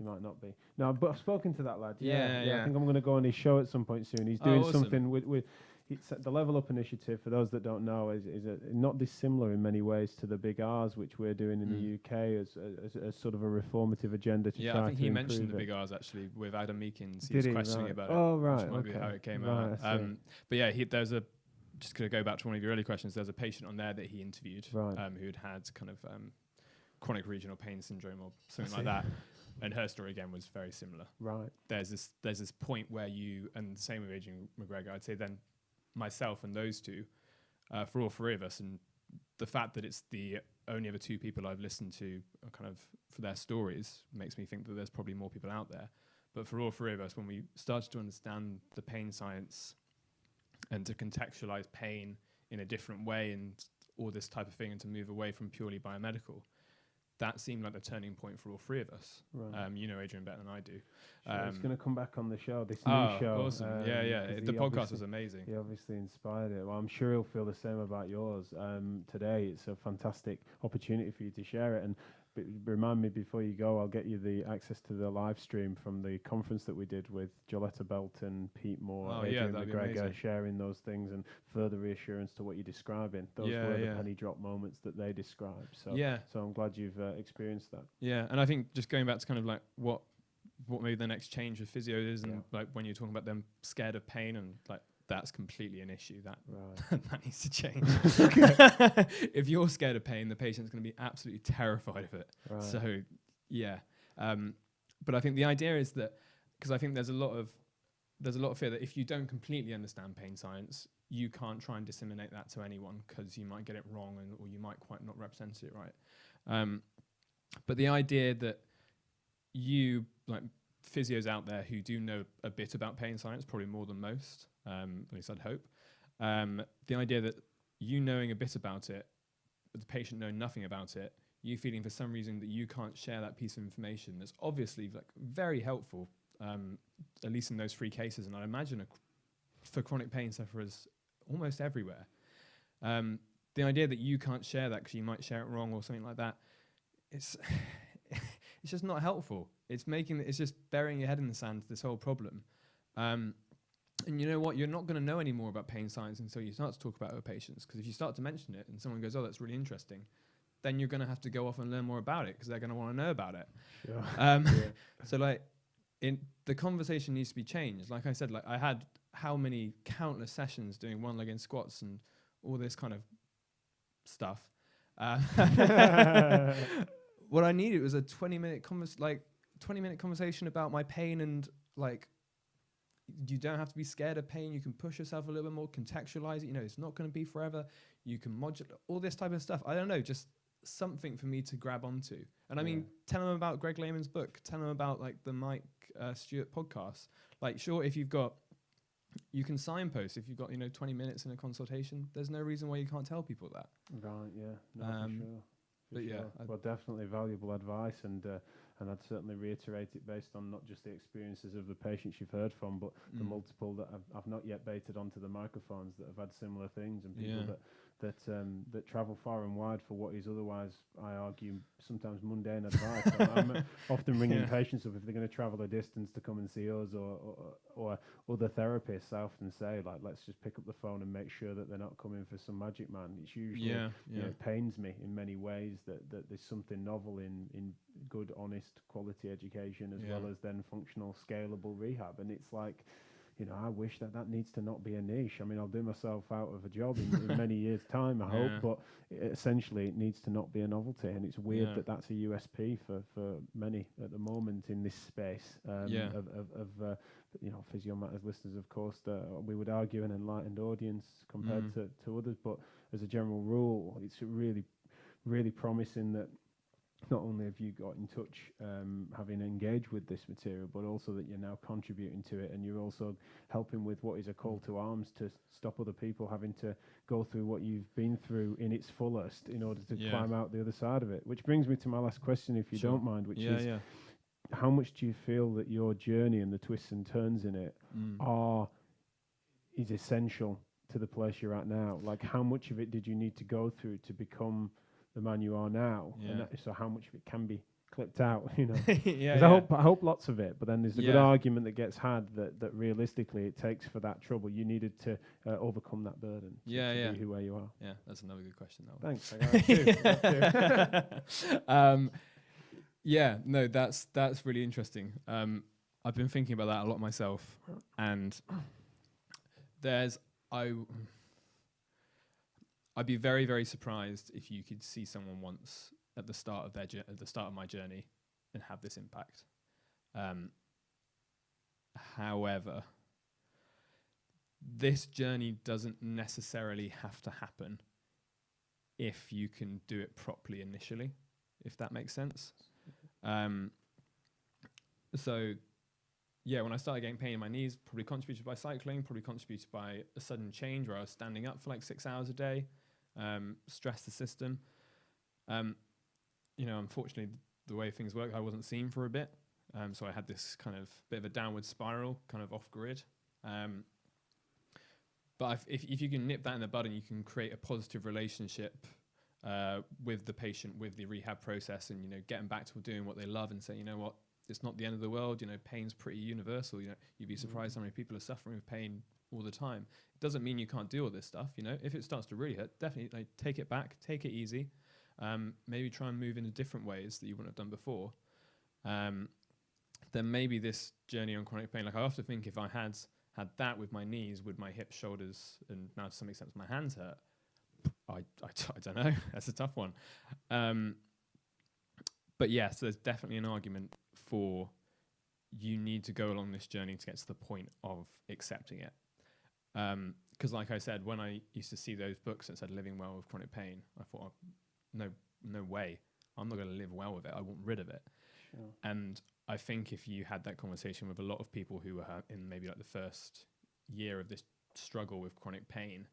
He might not be. No, but I've spoken to that lad. Yeah. I think I'm going to go on his show at some point soon. He's doing awesome. something with it's the Level Up initiative. For those that don't know, is not dissimilar in many ways to the Big R's, which we're doing in the UK as sort of a reformative agenda to try to improve. I think he mentioned the Big R's actually with Adam Meekins. He Did was questioning right. about Oh, it. right. Which might be how it came out. But yeah, there's a. Just going to go back to one of your early questions. There's a patient on there that he interviewed who'd had kind of chronic regional pain syndrome or something like that. And her story again was very similar. Right. There's this point where and the same with Adrian McGregor, I'd say then myself and those two, for all three of us, and the fact that it's the only other two people I've listened to kind of for their stories makes me think that there's probably more people out there. But for all three of us, when we started to understand the pain science and to contextualize pain in a different way and all this type of thing and to move away from purely biomedical, that seemed like the turning point for all three of us. Right. You know Adrian better than I do. Sure, he's going to come back on the show, this new show. Awesome. The podcast was amazing. He obviously inspired it. Well, I'm sure he'll feel the same about yours. Today, it's a fantastic opportunity for you to share it. And remind me before you go, I'll get you the access to the live stream from the conference that we did with Joletta Belton, Pete Moore, Adrian McGregor, sharing those things and further reassurance to what you're describing. Those were the penny drop moments that they described. So I'm glad you've experienced that. Yeah, and I think just going back to kind of like what maybe the next change with physio is, and like when you're talking about them scared of pain, and like that's completely an issue that that needs to change. If you're scared of pain, the patient's going to be absolutely terrified of it. Right. So but I think the idea is that, because I think there's a lot of fear that if you don't completely understand pain science, you can't try and disseminate that to anyone because you might get it wrong or you might quite not represent it right. But the idea that you, like physios out there who do know a bit about pain science, probably more than most, at least I'd hope, the idea that you knowing a bit about it, but the patient knowing nothing about it, you feeling for some reason that you can't share that piece of information that's obviously like very helpful, at least in those three cases, and I imagine for chronic pain sufferers almost everywhere. The idea that you can't share that because you might share it wrong or something like that, it's just not helpful. It's just burying your head in the sand, this whole problem. And you know what? You're not going to know any more about pain science until you start to talk about it with patients. Because if you start to mention it and someone goes, "Oh, that's really interesting," then you're going to have to go off and learn more about it because they're going to want to know about it. Sure. So like, the conversation needs to be changed. Like I said, like I had countless sessions doing one-legged squats and all this kind of stuff. What I needed was a 20-minute conversation about my pain, and like, you don't have to be scared of pain. You can push yourself a little bit more, contextualize it. You know, it's not going to be forever. You can modulate all this type of stuff. I don't know, just something for me to grab onto. And I mean, tell them about Greg Lehman's book. Tell them about like the Mike Stewart podcast. Like, sure, if you've got, you can signpost if you've got 20 minutes in a consultation. There's no reason why you can't tell people that. Right. Yeah. No, for sure. But yeah, well, definitely valuable advice, and I'd certainly reiterate it based on not just the experiences of the patients you've heard from, but the multiple that I've not yet baited onto the microphones that have had similar things, and people that travel far and wide for what is otherwise, I argue, sometimes mundane advice. I'm often ringing patients up if they're going to travel a distance to come and see us or other therapists. I often say, like, let's just pick up the phone and make sure that they're not coming for some magic man. It's usually, it pains me in many ways that there's something novel in good, honest, quality education as well as then functional, scalable rehab. And it's like, I wish that needs to not be a niche. I mean, I'll do myself out of a job in many years' time, I hope, but essentially it needs to not be a novelty. And it's weird that that's a USP for many at the moment in this space of Physio Matters listeners, of course. We would argue an enlightened audience compared to others, but as a general rule, it's really, really promising that not only have you got in touch, having engaged with this material, but also that you're now contributing to it, and you're also helping with what is a call to arms to stop other people having to go through what you've been through in its fullest in order to climb out the other side of it. Which brings me to my last question, if you don't mind, which is, how much do you feel that your journey and the twists and turns in it is essential to the place you're at now? Like, how much of it did you need to go through to become the man you are now? And so how much of it can be clipped out, Yeah, 'Cause yeah. I hope lots of it, but then there's a good Yeah. argument that gets had that realistically it takes for that trouble. You needed to overcome that burden Yeah, to yeah. be where you are. Yeah, that's another good question. That one. Thanks. I got two. Yeah, no, that's really interesting. I've been thinking about that a lot myself, and there's I I'd be very, very surprised if you could see someone once at the start of at the start of my journey and have this impact. However, this journey doesn't necessarily have to happen if you can do it properly initially, if that makes sense. So yeah, when I started getting pain in my knees, probably contributed by cycling, probably contributed by a sudden change where I was standing up for like 6 hours a day, stressed the system. Unfortunately, the way things work, I wasn't seen for a bit. So I had this kind of bit of a downward spiral, kind of off grid. But if you can nip that in the bud and you can create a positive relationship with the patient, with the rehab process, and get them back to doing what they love, and say, you know what, it's not the end of the world. Pain's pretty universal. You'd be surprised how many people are suffering with pain all the time. It doesn't mean you can't do all this stuff. If it starts to really hurt, definitely take it back, take it easy. Maybe try and move in different ways that you wouldn't have done before. Then maybe this journey on chronic pain, like I often think if I had that with my knees, would my hips, shoulders, and now to some extent my hands hurt? I don't know. That's a tough one. But yes, there's definitely an argument for you need to go along this journey to get to the point of accepting it. Because like I said, when I used to see those books that said living well with chronic pain, I thought, no way. I'm not going to live well with it. I want rid of it. Sure. And I think if you had that conversation with a lot of people who were in maybe like the first year of this struggle with chronic pain,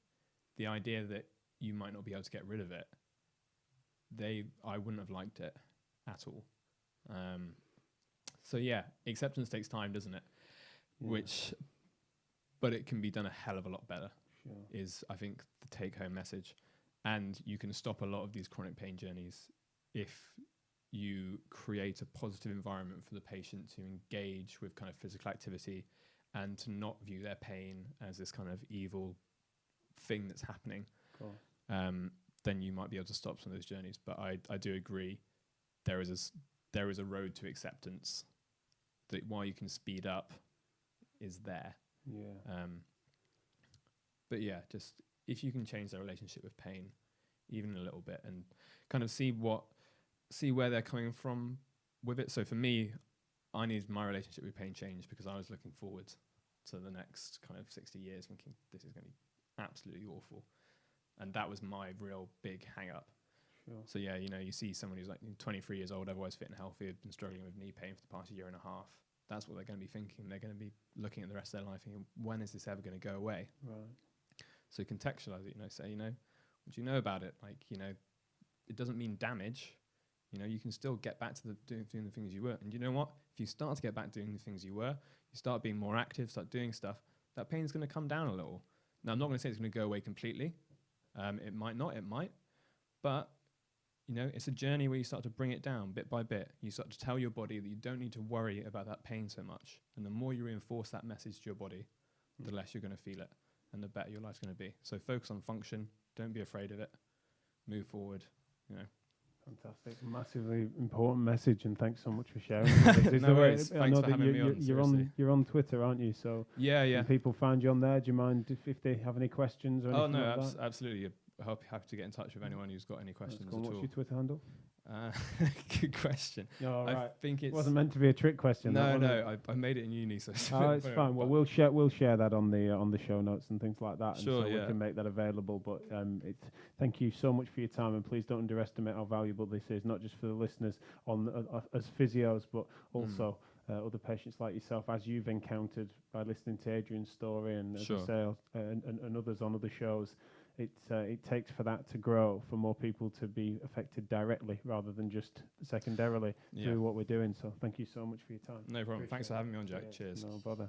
the idea that you might not be able to get rid of it, I wouldn't have liked it at all. So yeah, acceptance takes time, doesn't it? Yeah. But it can be done a hell of a lot better. Sure. Is I think the take-home message, and you can stop a lot of these chronic pain journeys if you create a positive environment for the patient to engage with kind of physical activity and to not view their pain as this kind of evil thing that's happening. Cool. Then you might be able to stop some of those journeys. But I do agree, there is a road to acceptance that while you can speed up is there. Yeah. But yeah, just if you can change their relationship with pain even a little bit and kind of see where they're coming from with it. So for me, I needed my relationship with pain changed because I was looking forward to the next kind of 60 years thinking this is going to be absolutely awful. And that was my real big hang up. Sure. So yeah, you see someone who's like 23 years old, otherwise fit and healthy, had been struggling with knee pain for the past year and a half. That's what they're going to be thinking. They're going to be looking at the rest of their life thinking, when is this ever going to go away? Right. So contextualize it, say, what do you know about it? Like, it doesn't mean damage. You can still get back to doing the things you were. And you know what? If you start to get back doing the things you were, you start being more active, start doing stuff, that pain's going to come down a little. Now, I'm not going to say it's going to go away completely. It might not, it might. But, it's a journey where you start to bring it down bit by bit. You start to tell your body that you don't need to worry about that pain so much. And the more you reinforce that message to your body, the less you're going to feel it and the better your life's going to be. So focus on function. Don't be afraid of it. Move forward, Fantastic, massively important message, and thanks so much for sharing. No worries. Thanks for having me on. You're on Twitter, aren't you? So yeah. Can people find you on there? Do you mind if they have any questions or anything? Oh no, absolutely. Happy to get in touch with anyone who's got any questions at all. What's your Twitter handle? Good question. Oh, right. I think it wasn't meant to be a trick question. No. I made it in uni, so it's fine. Well, we'll share that on the show notes and things like that, sure, and so we can make that available. But thank you so much for your time, and please don't underestimate how valuable this is, not just for the listeners as physios, but also other patients like yourself, as you've encountered by listening to Adrian's story and as I say, and others on other shows. It takes for that to grow, for more people to be affected directly rather than just secondarily through what we're doing. So thank you so much for your time. No problem. Thanks for having me on, Jack. Cheers. No bother.